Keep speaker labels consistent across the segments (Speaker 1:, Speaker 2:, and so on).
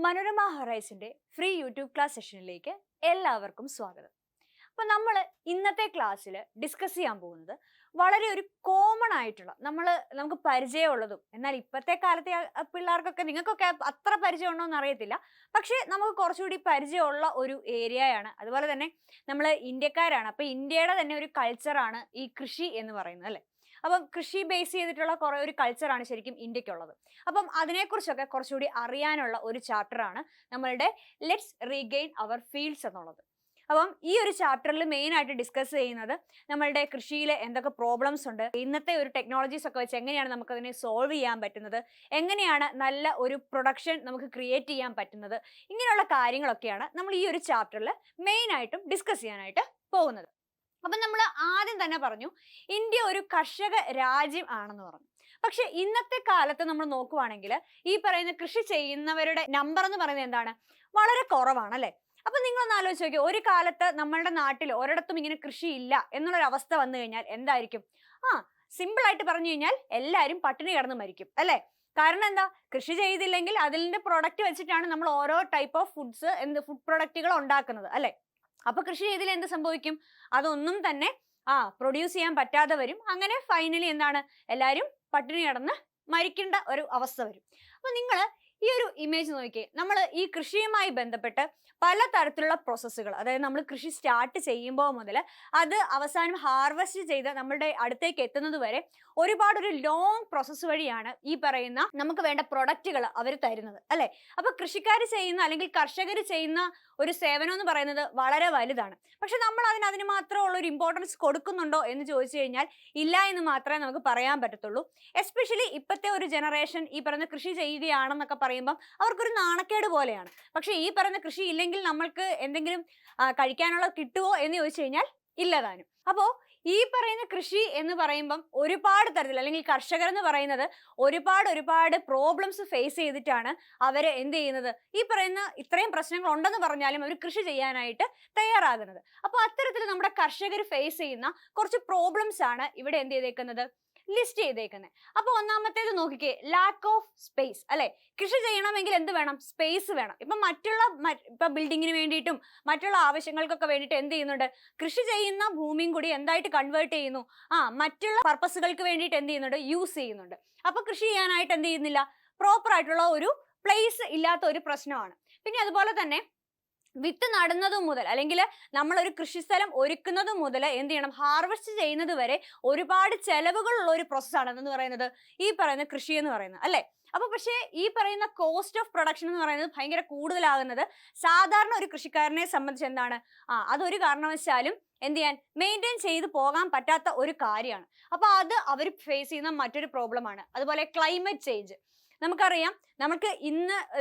Speaker 1: Manorama ഹൊറൈസിന്റെ free YouTube class സെഷനിലേക്ക് എല്ലാവർക്കും സ്വാഗതം. അപ്പോൾ നമ്മൾ ഇന്നത്തെ ക്ലാസ്സിൽ ഡിസ്കസ് ചെയ്യാൻ പോകുന്നത് വളരെ ഒരു കോമൺ ആയിട്ടുള്ള നമുക്ക് പരിചയമുള്ളതും എന്നാൽ ഇപ്പോഴത്തെ കാലത്തെ പിള്ളേർക്കൊക്കെ നിങ്ങൾക്കൊക്കെ അത്ര പരിചയം ഉണ്ടോ എന്ന് അറിയത്തില്ല, പക്ഷേ നമുക്ക് കുറച്ചുകൂടി പരിചയമുള്ള ഒരു ഏരിയയാണ്. അതുപോലെ തന്നെ നമ്മൾ ഇന്ത്യക്കാരാണ്, അപ്പോൾ ഇന്ത്യയുടെ തന്നെ ഒരു കൾച്ചറാണ് ഈ കൃഷി എന്ന് പറയുന്നത്, അല്ലേ? അപ്പം കൃഷി ബേസ് ചെയ്തിട്ടുള്ള കുറേ ഒരു കൾച്ചറാണ് ശരിക്കും ഇന്ത്യക്കുള്ളത്. അപ്പം അതിനെക്കുറിച്ചൊക്കെ കുറച്ചുകൂടി അറിയാനുള്ള ഒരു ചാപ്റ്ററാണ് നമ്മളുടെ ലെറ്റ്സ് റീഗെയിൻ അവർ ഫീൽഡ്സ് എന്നുള്ളത്. അപ്പം ഈ ഒരു ചാപ്റ്ററിൽ മെയിൻ ആയിട്ട് ഡിസ്കസ് ചെയ്യുന്നത് നമ്മളുടെ കൃഷിയിൽ എന്തൊക്കെ പ്രോബ്ലംസ് ഉണ്ട്, ഇന്നത്തെ ഒരു ടെക്നോളജീസ് ഒക്കെ വെച്ച് എങ്ങനെയാണ് നമുക്കതിനെ സോൾവ് ചെയ്യാൻ പറ്റുന്നത്, എങ്ങനെയാണ് നല്ല ഒരു പ്രൊഡക്ഷൻ നമുക്ക് ക്രിയേറ്റ് ചെയ്യാൻ പറ്റുന്നത്, ഇങ്ങനെയുള്ള കാര്യങ്ങളൊക്കെയാണ് നമ്മൾ ഈ ഒരു ചാപ്റ്ററിൽ മെയിൻ ആയിട്ടും ഡിസ്കസ് ചെയ്യാനായിട്ട് പോകുന്നത്. അപ്പം നമ്മൾ ആദ്യം തന്നെ പറഞ്ഞു ഇന്ത്യ ഒരു കർഷക രാജ്യം ആണെന്ന് പറഞ്ഞു. പക്ഷെ ഇന്നത്തെ കാലത്ത് നമ്മൾ നോക്കുവാണെങ്കിൽ ഈ പറയുന്ന കൃഷി ചെയ്യുന്നവരുടെ നമ്പർ എന്ന് പറയുന്നത് എന്താണ്, വളരെ കുറവാണ്, അല്ലേ? അപ്പൊ നിങ്ങളൊന്ന് ആലോചിച്ച് നോക്കിയോ, ഒരു കാലത്ത് നമ്മളുടെ നാട്ടിൽ ഒരിടത്തും ഇങ്ങനെ കൃഷി ഇല്ല എന്നുള്ളൊരു അവസ്ഥ വന്നു കഴിഞ്ഞാൽ എന്തായിരിക്കും? സിമ്പിൾ ആയിട്ട് പറഞ്ഞു കഴിഞ്ഞാൽ എല്ലാവരും പട്ടിണി കിടന്ന് മരിക്കും, അല്ലേ? കാരണം എന്താ, കൃഷി ചെയ്തില്ലെങ്കിൽ അതിന്റെ പ്രൊഡക്റ്റ് വെച്ചിട്ടാണ് നമ്മൾ ഓരോ ടൈപ്പ് ഓഫ് ഫുഡ് പ്രൊഡക്റ്റുകൾ ഉണ്ടാക്കുന്നത്, അല്ലേ? അപ്പൊ കൃഷി ചെയ്തിൽ എന്ത് സംഭവിക്കും? അതൊന്നും തന്നെ പ്രൊഡ്യൂസ് ചെയ്യാൻ പറ്റാതെ വരും. അങ്ങനെ ഫൈനലി എന്താണ്, എല്ലാവരും പട്ടിണി കിടന്ന് മരിക്കേണ്ട ഒരു അവസ്ഥ വരും. അപ്പൊ നിങ്ങൾ ഈ ഒരു ഇമേജ് നോക്കിയേ, നമ്മൾ ഈ കൃഷിയുമായി ബന്ധപ്പെട്ട് പല തരത്തിലുള്ള പ്രോസസ്സുകൾ, അതായത് നമ്മൾ കൃഷി സ്റ്റാർട്ട് ചെയ്യുമ്പോൾ മുതൽ അത് അവസാനം ഹാർവെസ്റ്റ് ചെയ്ത് നമ്മളുടെ അടുത്തേക്ക് എത്തുന്നത് വരെ ഒരു ലോങ് പ്രോസസ്സ് വഴിയാണ് ഈ പറയുന്ന നമുക്ക് വേണ്ട പ്രൊഡക്റ്റുകൾ അവർ തരുന്നത്, അല്ലെ? അപ്പൊ കൃഷിക്കാർ ചെയ്യുന്ന അല്ലെങ്കിൽ കർഷകർ ചെയ്യുന്ന ഒരു സേവനം എന്ന് പറയുന്നത് വളരെ വലുതാണ്. പക്ഷെ നമ്മൾ അതിന് മാത്രമുള്ള ഒരു ഇമ്പോർട്ടൻസ് കൊടുക്കുന്നുണ്ടോ എന്ന് ചോദിച്ചു കഴിഞ്ഞാൽ ഇല്ല എന്ന് മാത്രമേ നമുക്ക് പറയാൻ പറ്റത്തുള്ളൂ. എസ്പെഷ്യലി ഇപ്പോഴത്തെ ഒരു ജനറേഷൻ ഈ പറയുന്ന കൃഷി ചെയ്യുകയാണെന്നൊക്കെ പറയുമ്പം അവർക്കൊരു നാണക്കേട് പോലെയാണ്. പക്ഷെ ഈ പറയുന്ന കൃഷി ഇല്ലെങ്കിൽ നമ്മൾക്ക് എന്തെങ്കിലും കഴിക്കാനുള്ള കിട്ടുമോ എന്ന് ചോദിച്ചു കഴിഞ്ഞാൽ ഇല്ലതാനും. അപ്പോ ഈ പറയുന്ന കൃഷി എന്ന് പറയുമ്പം ഒരുപാട് തരത്തിൽ, അല്ലെങ്കിൽ കർഷകർ എന്ന് പറയുന്നത് ഒരുപാട് പ്രോബ്ലംസ് ഫേസ് ചെയ്തിട്ടാണ് അവര് എന്ത് ചെയ്യുന്നത്, ഈ പറയുന്ന ഇത്രയും പ്രശ്നങ്ങൾ ഉണ്ടെന്ന് പറഞ്ഞാലും അവർ കൃഷി ചെയ്യാനായിട്ട് തയ്യാറാകുന്നത്. അപ്പൊ അത്തരത്തിൽ നമ്മുടെ കർഷകർ ഫേസ് ചെയ്യുന്ന കുറച്ച് പ്രോബ്ലംസ് ആണ് ഇവിടെ എന്ത് ചെയ്തേക്കുന്നത്, ലിസ്റ്റ് ചെയ്തേക്കുന്നത്. അപ്പൊ ഒന്നാമത്തേത് നോക്കിക്കേ, ലാക്ക് ഓഫ് സ്പേസ്, അല്ലെ? കൃഷി ചെയ്യണമെങ്കിൽ എന്ത് വേണം? സ്പേസ് വേണം. ഇപ്പൊ ബിൽഡിങ്ങിന് വേണ്ടിയിട്ടും മറ്റുള്ള ആവശ്യങ്ങൾക്കൊക്കെ വേണ്ടിയിട്ട് എന്ത് ചെയ്യുന്നുണ്ട്, കൃഷി ചെയ്യുന്ന ഭൂമിയും കൂടി എന്തായിട്ട് കൺവേർട്ട് ചെയ്യുന്നു, മറ്റുള്ള പർപ്പസുകൾക്ക് വേണ്ടിയിട്ട് എന്ത് ചെയ്യുന്നുണ്ട്, യൂസ് ചെയ്യുന്നുണ്ട്. അപ്പൊ കൃഷി ചെയ്യാനായിട്ട് എന്ത് ചെയ്യുന്നില്ല, പ്രോപ്പർ ആയിട്ടുള്ള ഒരു പ്ലേസ് ഇല്ലാത്ത ഒരു പ്രശ്നമാണ്. പിന്നെ അതുപോലെ തന്നെ വിത്ത് നടുന്നത് മുതൽ അല്ലെങ്കിൽ നമ്മളൊരു കൃഷിസ്ഥലം ഒരുക്കുന്നത് മുതൽ എന്ത് ചെയ്യണം, ഹാർവെസ്റ്റ് ചെയ്യുന്നത് വരെ ഒരുപാട് ചെലവുകളുള്ള ഒരു പ്രോസസ്സാണ് എന്ന് പറയുന്നത് ഈ പറയുന്ന കൃഷി എന്ന് പറയുന്നത്, അല്ലേ? അപ്പൊ പക്ഷേ ഈ പറയുന്ന കോസ്റ്റ് ഓഫ് പ്രൊഡക്ഷൻ എന്ന് പറയുന്നത് ഭയങ്കര കൂടുതലാകുന്നത് സാധാരണ ഒരു കൃഷിക്കാരനെ സംബന്ധിച്ച് എന്താണ്, അതൊരു കാരണവശാലും എന്ത് ചെയ്യാൻ, മെയിൻറ്റെയിൻ ചെയ്ത് പോകാൻ പറ്റാത്ത ഒരു കാര്യമാണ്. അപ്പൊ അത് അവർ ഫേസ് ചെയ്യുന്ന മറ്റൊരു പ്രോബ്ലമാണ്. അതുപോലെ ക്ലൈമറ്റ് ചേഞ്ച്. നമുക്കറിയാം, നമുക്ക്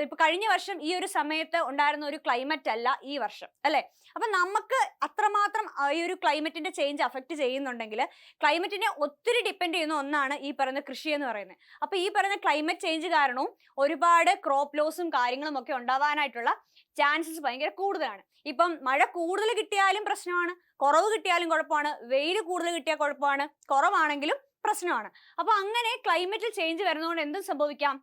Speaker 1: ഇപ്പൊ കഴിഞ്ഞ വർഷം ഈ ഒരു സമയത്ത് ഉണ്ടായിരുന്ന ഒരു ക്ലൈമറ്റ് അല്ല ഈ വർഷം, അല്ലെ? അപ്പൊ നമുക്ക് അത്രമാത്രം ഈ ഒരു ക്ലൈമറ്റിന്റെ ചേഞ്ച് അഫക്റ്റ് ചെയ്യുന്നുണ്ടെങ്കിൽ ക്ലൈമറ്റിനെ ഒത്തിരി ഡിപ്പെൻഡ് ചെയ്യുന്ന ഒന്നാണ് ഈ പറയുന്ന കൃഷി എന്ന് പറയുന്നത്. അപ്പൊ ഈ പറയുന്ന ക്ലൈമറ്റ് ചേഞ്ച് കാരണവും ഒരുപാട് ക്രോപ്പ് ലോസും കാര്യങ്ങളും ഒക്കെ ഉണ്ടാവാനായിട്ടുള്ള ചാൻസസ് ഭയങ്കര കൂടുതലാണ്. ഇപ്പം മഴ കൂടുതൽ കിട്ടിയാലും പ്രശ്നമാണ്, കുറവ് കിട്ടിയാലും കുഴപ്പമാണ്, വെയിൽ കൂടുതൽ കിട്ടിയാൽ കുഴപ്പമാണ്, കുറവാണെങ്കിലും പ്രശ്നമാണ്. അപ്പൊ അങ്ങനെ ക്ലൈമറ്റിൽ ചേഞ്ച് വരുന്നതുകൊണ്ട് എന്തും സംഭവിക്കാം,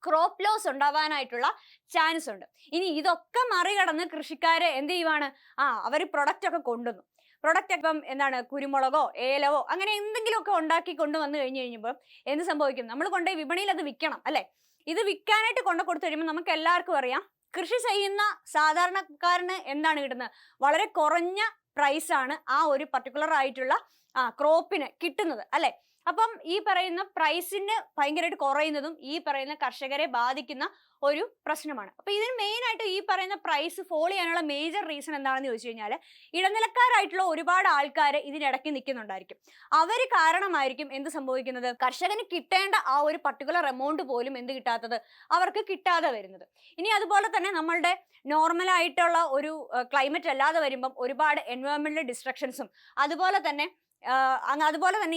Speaker 1: ക്രോപ്പ് ലോസ് ഉണ്ടാവാനായിട്ടുള്ള ചാൻസ് ഉണ്ട്. ഇനി ഇതൊക്കെ മറികടന്ന് കൃഷിക്കാരെ എന്ത് ചെയ്യുവാണ്, അവർ പ്രൊഡക്റ്റ് ഒക്കെ കൊണ്ടുവന്നു. പ്രൊഡക്റ്റ് ഇപ്പം എന്താണ്, കുരുമുളകോ ഏലവോ അങ്ങനെ എന്തെങ്കിലുമൊക്കെ ഉണ്ടാക്കി കൊണ്ടുവന്നു കഴിയുമ്പോൾ എന്ത് സംഭവിക്കും, നമ്മൾ കൊണ്ടുപോയി വിപണിയിൽ അത് വിൽക്കണം, അല്ലെ? ഇത് വിൽക്കാനായിട്ട് കൊടുത്തു കഴിയുമ്പോൾ നമുക്ക് എല്ലാവർക്കും അറിയാം, കൃഷി ചെയ്യുന്ന സാധാരണക്കാരന് എന്താണ് കിട്ടുന്നത്, വളരെ കുറഞ്ഞ പ്രൈസ് ആണ് ആ ഒരു പർട്ടിക്കുലർ ആയിട്ടുള്ള ക്രോപ്പിന് കിട്ടുന്നത്, അല്ലെ? അപ്പം ഈ പറയുന്ന പ്രൈസിന് ഭയങ്കരമായിട്ട് കുറയുന്നതും ഈ പറയുന്ന കർഷകരെ ബാധിക്കുന്ന ഒരു പ്രശ്നമാണ്. അപ്പൊ ഇതിന് മെയിൻ ആയിട്ട് ഈ പറയുന്ന പ്രൈസ് ഫോൾ ചെയ്യാനുള്ള മേജർ റീസൺ എന്താണെന്ന് ചോദിച്ചു കഴിഞ്ഞാൽ ഇടനിലക്കാരായിട്ടുള്ള ഒരുപാട് ആൾക്കാർ ഇതിനിടയ്ക്ക് നിൽക്കുന്നുണ്ടായിരിക്കും. അവർ കാരണമായിരിക്കും എന്ത് സംഭവിക്കുന്നത്, കർഷകന് കിട്ടേണ്ട ആ ഒരു പർട്ടിക്കുലർ എമൗണ്ട് പോലും എന്ത് കിട്ടാത്തത്, അവർക്ക് കിട്ടാതെ വരുന്നത്. ഇനി അതുപോലെ തന്നെ നമ്മളുടെ നോർമൽ ആയിട്ടുള്ള ഒരു ക്ലൈമറ്റ് അല്ലാതെ വരുമ്പം ഒരുപാട് എൻവയോൺമെന്റൽ ഡിസ്ട്രക്ഷൻസും അതുപോലെ തന്നെ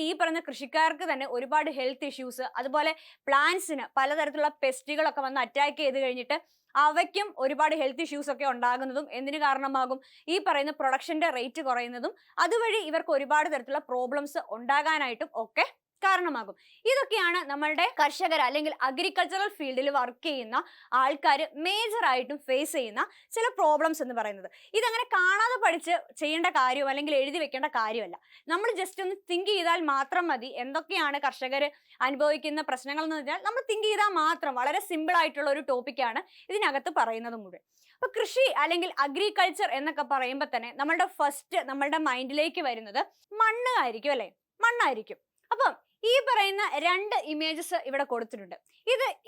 Speaker 1: ഈ പറയുന്ന കൃഷിക്കാർക്ക് തന്നെ ഒരുപാട് ഹെൽത്ത് ഇഷ്യൂസ്, അതുപോലെ പ്ലാന്റ്സിന് പലതരത്തിലുള്ള പെസ്റ്റുകളൊക്കെ വന്ന് അറ്റാക്ക് ചെയ്ത് കഴിഞ്ഞിട്ട് അവയ്ക്കും ഒരുപാട് ഹെൽത്ത് ഇഷ്യൂസ് ഒക്കെ ഉണ്ടാകുന്നതും എന്തിനു കാരണമാകും, ഈ പറയുന്ന പ്രൊഡക്ഷന്റെ റേറ്റ് കുറയുന്നതും അതുവഴി ഇവർക്ക് ഒരുപാട് തരത്തിലുള്ള പ്രോബ്ലംസ് ഉണ്ടാകാനായിട്ടും ഒക്കെ കാരണമാകും. ഇതൊക്കെയാണ് നമ്മളുടെ കർഷകർ അല്ലെങ്കിൽ അഗ്രികൾച്ചറൽ ഫീൽഡിൽ വർക്ക് ചെയ്യുന്ന ആൾക്കാർ മേജർ ആയിട്ടും ഫേസ് ചെയ്യുന്ന ചില പ്രോബ്ലംസ് എന്ന് പറയുന്നത്. ഇതങ്ങനെ കാണാതെ പഠിച്ച് ചെയ്യേണ്ട കാര്യമോ അല്ലെങ്കിൽ എഴുതി വെക്കേണ്ട കാര്യമല്ല. നമ്മൾ ജസ്റ്റ് ഒന്ന് തിങ്ക് ചെയ്താൽ മാത്രം മതി. എന്തൊക്കെയാണ് കർഷകർ അനുഭവിക്കുന്ന പ്രശ്നങ്ങൾ എന്ന് വെച്ചാൽ നമ്മൾ തിങ്ക് ചെയ്താൽ മാത്രം, വളരെ സിമ്പിൾ ആയിട്ടുള്ള ഒരു ടോപ്പിക്കാണ് ഇതിനകത്ത് പറയുന്നത് മുഴുവൻ. അപ്പൊ കൃഷി അല്ലെങ്കിൽ അഗ്രികൾച്ചർ എന്നൊക്കെ പറയുമ്പോൾ തന്നെ നമ്മളുടെ ഫസ്റ്റ് നമ്മളുടെ മൈൻഡിലേക്ക് വരുന്നത് മണ്ണ് ആയിരിക്കും, അല്ലെ? മണ്ണായിരിക്കും. അപ്പം ഈ പറയുന്ന രണ്ട് ഇമേജസ് ഇവിടെ കൊടുത്തിട്ടുണ്ട്.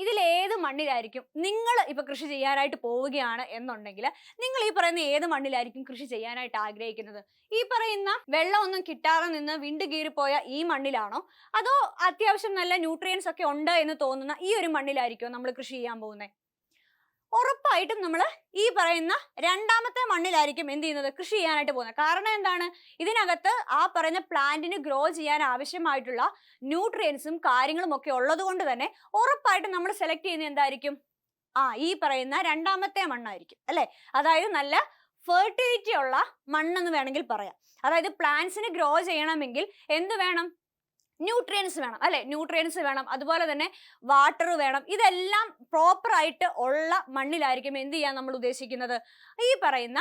Speaker 1: ഇതിൽ ഏത് മണ്ണിലായിരിക്കും നിങ്ങൾ ഇപ്പൊ കൃഷി ചെയ്യാനായിട്ട് പോവുകയാണ് എന്നുണ്ടെങ്കിൽ നിങ്ങൾ ഈ പറയുന്ന ഏത് മണ്ണിലായിരിക്കും കൃഷി ചെയ്യാനായിട്ട് ആഗ്രഹിക്കുന്നത്? ഈ പറയുന്ന വെള്ളമൊന്നും കിട്ടാതെ നിന്ന് വിണ്ട് കീറിപ്പോയ ഈ മണ്ണിലാണോ, അതോ അത്യാവശ്യം നല്ല ന്യൂട്രിയൻസ് ഒക്കെ ഉണ്ട് എന്ന് തോന്നുന്ന ഈ ഒരു മണ്ണിലായിരിക്കോ നമ്മൾ കൃഷി ചെയ്യാൻ പോകുന്നത്? ഉറപ്പായിട്ടും നമ്മൾ ഈ പറയുന്ന രണ്ടാമത്തെ മണ്ണിലായിരിക്കും എന്ത് ചെയ്യുന്നത്, കൃഷി ചെയ്യാനായിട്ട് പോകുന്നത്. കാരണം എന്താണ്? ഇതിനകത്ത് ആ പറയുന്ന പ്ലാന്റിന് ഗ്രോ ചെയ്യാൻ ആവശ്യമായിട്ടുള്ള ന്യൂട്രിയൻസും കാര്യങ്ങളും ഒക്കെ ഉള്ളത് കൊണ്ട് തന്നെ ഉറപ്പായിട്ടും നമ്മൾ സെലക്ട് ചെയ്യുന്നത് എന്തായിരിക്കും? ഈ പറയുന്ന രണ്ടാമത്തെ മണ്ണായിരിക്കും, അല്ലെ? അതായത് നല്ല ഫെർട്ടിലിറ്റി ഉള്ള മണ്ണെന്ന് വേണമെങ്കിൽ പറയാം. അതായത് പ്ലാന്റ്സിന് ഗ്രോ ചെയ്യണമെങ്കിൽ എന്ത് വേണം? ന്യൂട്രിയൻസ് വേണം, അല്ലെ? ന്യൂട്രിയൻസ് വേണം, അതുപോലെ തന്നെ വാട്ടർ വേണം. ഇതെല്ലാം പ്രോപ്പർ ആയിട്ട് ഉള്ള മണ്ണിലായിരിക്കും എന്ത് ചെയ്യാൻ നമ്മൾ ഉദ്ദേശിക്കുന്നത്, ഈ പറയുന്ന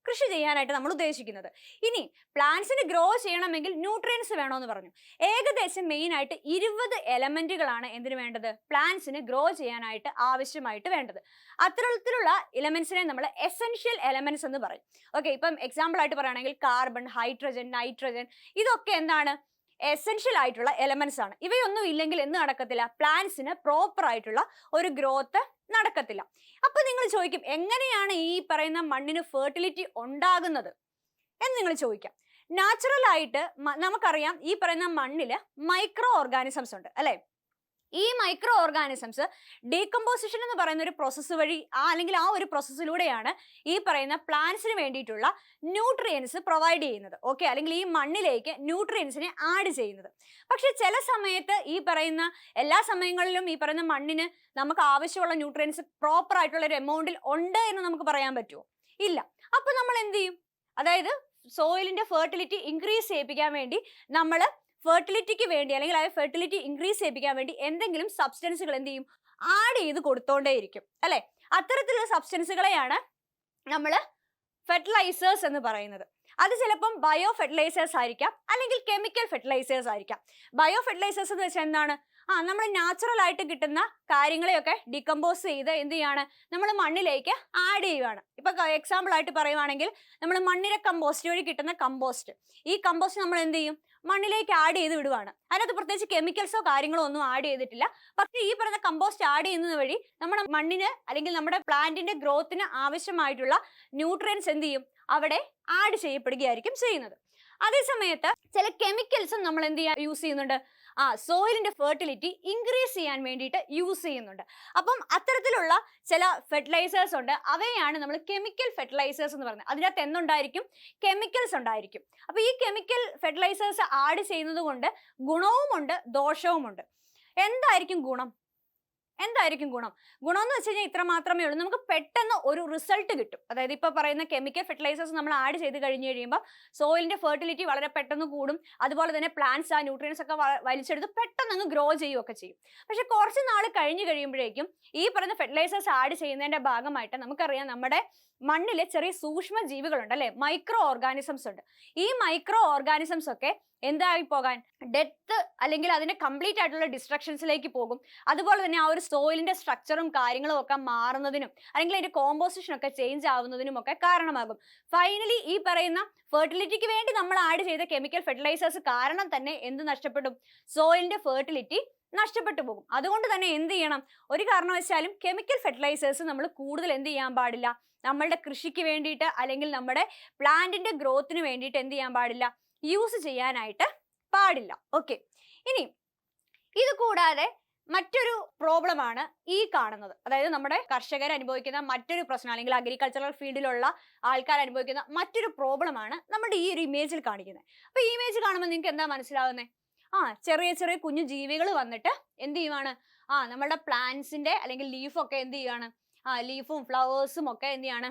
Speaker 1: കൃഷി ചെയ്യാനായിട്ട് നമ്മൾ ഉദ്ദേശിക്കുന്നത്. ഇനി പ്ലാന്റ്സിന് ഗ്രോ ചെയ്യണമെങ്കിൽ ന്യൂട്രിയൻസ് വേണമെന്ന് പറഞ്ഞു. ഏകദേശം മെയിൻ ആയിട്ട് 20 എലമെന്റുകളാണ് എന്തിനു വേണ്ടത്, പ്ലാന്റ്സിന് ഗ്രോ ചെയ്യാനായിട്ട് ആവശ്യമായിട്ട് വേണ്ടത്. അത്തരത്തിലുള്ള എലമെന്റ്സിനെ നമ്മൾ എസെൻഷ്യൽ എലമെന്റ്സ് എന്ന് പറയും. ഓക്കെ, ഇപ്പം എക്സാമ്പിൾ ആയിട്ട് പറയുകയാണെങ്കിൽ കാർബൺ, ഹൈഡ്രജൻ, നൈട്രജൻ, ഇതൊക്കെ എന്താണ്, എസെൻഷ്യൽ ആയിട്ടുള്ള എലമെന്റ്സ് ആണ്. ഇവയൊന്നും ഇല്ലെങ്കിൽ എന്ത് നടക്കത്തില്ല, പ്ലാന്റ്സിന് പ്രോപ്പർ ആയിട്ടുള്ള ഒരു ഗ്രോത്ത് നടക്കത്തില്ല. അപ്പൊ നിങ്ങൾ ചോദിക്കും, എങ്ങനെയാണ് ഈ പറയുന്ന മണ്ണിന് ഫെർട്ടിലിറ്റി ഉണ്ടാകുന്നത് എന്ന് നിങ്ങൾ ചോദിക്കാം. നാച്ചുറൽ ആയിട്ട് നമുക്കറിയാം ഈ പറയുന്ന മണ്ണില് മൈക്രോ ഓർഗാനിസംസ് ഉണ്ട്, അല്ലെ? ഈ മൈക്രോ ഓർഗാനിസംസ് ഡീകമ്പോസിഷൻ എന്ന് പറയുന്ന ഒരു പ്രോസസ്സ് വഴി അല്ലെങ്കിൽ ആ ഒരു പ്രോസസ്സിലൂടെയാണ് ഈ പറയുന്ന പ്ലാന്റ്സിന് വേണ്ടിയിട്ടുള്ള ന്യൂട്രിയൻസ് പ്രൊവൈഡ് ചെയ്യുന്നത്. ഓക്കെ, അല്ലെങ്കിൽ ഈ മണ്ണിലേക്ക് ന്യൂട്രിയൻസിനെ ആഡ് ചെയ്യുന്നത്. പക്ഷെ ചില സമയത്ത് ഈ പറയുന്ന എല്ലാ സമയങ്ങളിലും ഈ പറയുന്ന മണ്ണിന് നമുക്ക് ആവശ്യമുള്ള ന്യൂട്രിയൻസ് പ്രോപ്പർ ആയിട്ടുള്ള ഒരു എമൗണ്ടിൽ ഉണ്ട് എന്ന് നമുക്ക് പറയാൻ പറ്റുമോ? ഇല്ല. അപ്പൊ നമ്മൾ എന്ത് ചെയ്യും? അതായത് സോയിലിന്റെ ഫെർട്ടിലിറ്റി ഇൻക്രീസ് ചെയ്യിപ്പിക്കാൻ വേണ്ടി നമ്മൾ ഫെർട്ടിലിറ്റിക്ക് വേണ്ടി അല്ലെങ്കിൽ ആ ഫെർട്ടിലിറ്റി ഇൻക്രീസ് ചെയ്യിപ്പിക്കാൻ വേണ്ടി എന്തെങ്കിലും സബ്സ്റ്റൻസുകൾ എന്ത് ചെയ്യും, ആഡ് ചെയ്ത് കൊടുത്തോണ്ടേയിരിക്കും, അല്ലെ? അത്തരത്തിലുള്ള സബ്സ്റ്റൻസുകളെയാണ് നമ്മൾ ഫെർട്ടിലൈസേഴ്സ് എന്ന് പറയുന്നത്. അത് ചിലപ്പം ബയോ ഫെർട്ടിലൈസേഴ്സ് ആയിരിക്കാം, അല്ലെങ്കിൽ കെമിക്കൽ ഫെർട്ടിലൈസേഴ്സ് ആയിരിക്കാം. ബയോ ഫെർട്ടിലൈസേഴ്സ് എന്ന് വെച്ചാൽ എന്താണ്? നമ്മൾ നാച്ചുറൽ ആയിട്ട് കിട്ടുന്ന കാര്യങ്ങളെയൊക്കെ ഡീകമ്പോസ് ചെയ്ത് എന്ത് ചെയ്യാണ്, നമ്മൾ മണ്ണിലേക്ക് ആഡ് ചെയ്യുകയാണ്. ഇപ്പൊ എക്സാമ്പിൾ ആയിട്ട് പറയുവാണെങ്കിൽ നമ്മൾ മണ്ണിര കമ്പോസ്റ്റ് വഴി കിട്ടുന്ന കമ്പോസ്റ്റ്, ഈ കമ്പോസ്റ്റ് നമ്മൾ എന്ത് ചെയ്യും, മണ്ണിലേക്ക് ആഡ് ചെയ്ത് വിടുവാണ്. അതിനകത്ത് പ്രത്യേകിച്ച് കെമിക്കൽസോ കാര്യങ്ങളോ ഒന്നും ആഡ് ചെയ്തിട്ടില്ല. പക്ഷേ ഈ പറയുന്ന കമ്പോസ്റ്റ് ആഡ് ചെയ്യുന്നത് വഴി നമ്മുടെ മണ്ണിന് അല്ലെങ്കിൽ നമ്മുടെ പ്ലാന്റിന്റെ ഗ്രോത്തിന് ആവശ്യമായിട്ടുള്ള ന്യൂട്രിയൻസ് എന്ത് ചെയ്യും, അവിടെ ആഡ് ചെയ്യപ്പെടുകയായിരിക്കും ചെയ്യുന്നത്. അതേസമയത്ത് ചില കെമിക്കൽസും നമ്മൾ എന്ത് ചെയ്യാൻ യൂസ് ചെയ്യുന്നുണ്ട്, സോയിലിന്റെ ഫെർട്ടിലിറ്റി ഇൻക്രീസ് ചെയ്യാൻ വേണ്ടിയിട്ട് യൂസ് ചെയ്യുന്നുണ്ട്. അപ്പം അത്തരത്തിലുള്ള ചില ഫെർട്ടിലൈസേഴ്സ് ഉണ്ട്, അവയാണ് നമ്മൾ കെമിക്കൽ ഫെർട്ടിലൈസേഴ്സ് എന്ന് പറയുന്നത്. അതിനകത്ത് എന്തുണ്ടായിരിക്കും, കെമിക്കൽസ് ഉണ്ടായിരിക്കും. അപ്പൊ ഈ കെമിക്കൽ ഫെർട്ടിലൈസേഴ്സ് ആഡ് ചെയ്യുന്നത് കൊണ്ട് ഗുണവുമുണ്ട് ദോഷവുമുണ്ട്. എന്തായിരിക്കും ഗുണം? ഗുണം എന്ന് വെച്ച് കഴിഞ്ഞാൽ ഇത്ര മാത്രമേ ഉള്ളൂ, നമുക്ക് പെട്ടെന്ന് ഒരു റിസൾട്ട് കിട്ടും. അതായത് ഇപ്പൊ പറയുന്ന കെമിക്കൽ ഫെർട്ടിലൈസേഴ്സ് നമ്മൾ ആഡ് ചെയ്ത് കഴിഞ്ഞ് കഴിയുമ്പോൾ സോയിലിന്റെ ഫെർട്ടിലിറ്റി വളരെ പെട്ടെന്ന് കൂടും. അതുപോലെ തന്നെ പ്ലാന്റ്സ് ആ ന്യൂട്രിയൻസ് ഒക്കെ വലിച്ചെടുത്ത് പെട്ടെന്ന് അങ്ങ് ഗ്രോ ചെയ്യുകയൊക്കെ ചെയ്യും. പക്ഷെ കുറച്ച് നാൾ കഴിഞ്ഞ് കഴിയുമ്പോഴേക്കും ഈ പറയുന്ന ഫെർട്ടിലൈസേഴ്സ് ആഡ് ചെയ്യുന്നതിന്റെ ഭാഗമായിട്ട് നമുക്കറിയാം നമ്മുടെ മണ്ണിലെ ചെറിയ സൂക്ഷ്മ ജീവികളുണ്ട്, അല്ലെ? മൈക്രോ ഓർഗാനിസംസ് ഉണ്ട്. ഈ മൈക്രോ ഓർഗാനിസംസ് ഒക്കെ എന്തായി പോകാൻ, ഡെത്ത് അല്ലെങ്കിൽ അതിന്റെ കംപ്ലീറ്റ് ആയിട്ടുള്ള ഡിസ്ട്രക്ഷൻസിലേക്ക് പോകും. അതുപോലെ തന്നെ ആ ഒരു സോയിലിന്റെ സ്ട്രക്ചറും കാര്യങ്ങളും ഒക്കെ മാറുന്നതിനും അല്ലെങ്കിൽ അതിന്റെ കോമ്പോസിഷൻ ഒക്കെ ചേഞ്ച് ആവുന്നതിനും ഒക്കെ കാരണമാകും. ഫൈനലി ഈ പറയുന്ന ഫെർട്ടിലിറ്റിക്ക് വേണ്ടി നമ്മൾ ആഡ് ചെയ്ത കെമിക്കൽ ഫെർട്ടിലൈസേഴ്സ് കാരണം തന്നെ എന്ത് നഷ്ടപ്പെടും, സോയിലിന്റെ ഫെർട്ടിലിറ്റി നഷ്ടപ്പെട്ടു പോകും. അതുകൊണ്ട് തന്നെ എന്ത് ചെയ്യണം, ഒരു കാരണവശാലും കെമിക്കൽ ഫെർട്ടിലൈസേഴ്സ് നമ്മൾ കൂടുതൽ എന്ത് ചെയ്യാൻ പാടില്ല, നമ്മളുടെ കൃഷിക്ക് വേണ്ടിയിട്ട് അല്ലെങ്കിൽ നമ്മുടെ പ്ലാന്റിന്റെ ഗ്രോത്തിന് വേണ്ടിയിട്ട് എന്ത് ചെയ്യാൻ പാടില്ല, യൂസ് ചെയ്യാനായിട്ട് പാടില്ല. ഓക്കെ, ഇനി ഇത് കൂടാതെ മറ്റൊരു പ്രോബ്ലം ആണ് ഈ കാണുന്നത്. അതായത് നമ്മുടെ കർഷകർ അനുഭവിക്കുന്ന മറ്റൊരു പ്രശ്നം അല്ലെങ്കിൽ അഗ്രികൾച്ചറൽ ഫീൽഡിലുള്ള ആൾക്കാർ അനുഭവിക്കുന്ന മറ്റൊരു പ്രോബ്ലം ആണ് നമ്മുടെ ഈ ഒരു ഇമേജിൽ കാണിക്കുന്നത്. അപ്പൊ ഈ ഇമേജ് കാണുമ്പോൾ നിങ്ങൾക്ക് എന്താ മനസ്സിലാവുന്നത്? ചെറിയ ചെറിയ കുഞ്ഞു ജീവികൾ വന്നിട്ട് എന്ത് ചെയ്യുവാണ്, നമ്മുടെ പ്ലാന്റ്സിന്റെ അല്ലെങ്കിൽ ലീഫൊക്കെ എന്ത് ചെയ്യുകയാണ്, ലീഫും ഫ്ലവേഴ്സും ഒക്കെ എന്ത് ചെയ്യാണ്,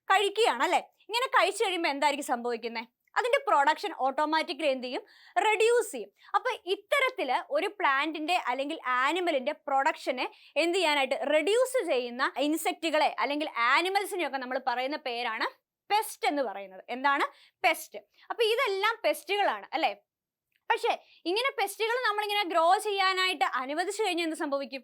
Speaker 1: കഴിക്കുകയാണ്, അല്ലെ? ഇങ്ങനെ കഴിച്ചു കഴിയുമ്പോൾ എന്തായിരിക്കും സംഭവിക്കുന്നത്? അതിന്റെ പ്രൊഡക്ഷൻ ഓട്ടോമാറ്റിക്കലി എന്ത് ചെയ്യും, റെഡ്യൂസ് ചെയ്യും. അപ്പൊ ഇത്തരത്തില് ഒരു പ്ലാന്റിന്റെ അല്ലെങ്കിൽ ആനിമലിന്റെ പ്രൊഡക്ഷനെ എന്ത് ചെയ്യാനായിട്ട് റെഡ്യൂസ് ചെയ്യുന്ന ഇൻസെക്റ്റുകളെ അല്ലെങ്കിൽ ആനിമൽസിനെ ഒക്കെ നമ്മൾ പറയുന്ന പേരാണ് പെസ്റ്റ് എന്ന് പറയുന്നത്. എന്താണ്? പെസ്റ്റ്. അപ്പൊ ഇതെല്ലാം പെസ്റ്റുകളാണ് അല്ലെ. പക്ഷെ ഇങ്ങനെ പെസ്റ്റുകൾ നമ്മളിങ്ങനെ ഗ്രോ ചെയ്യാനായിട്ട് അനുവദിച്ചു കഴിഞ്ഞാൽ എന്ത് സംഭവിക്കും?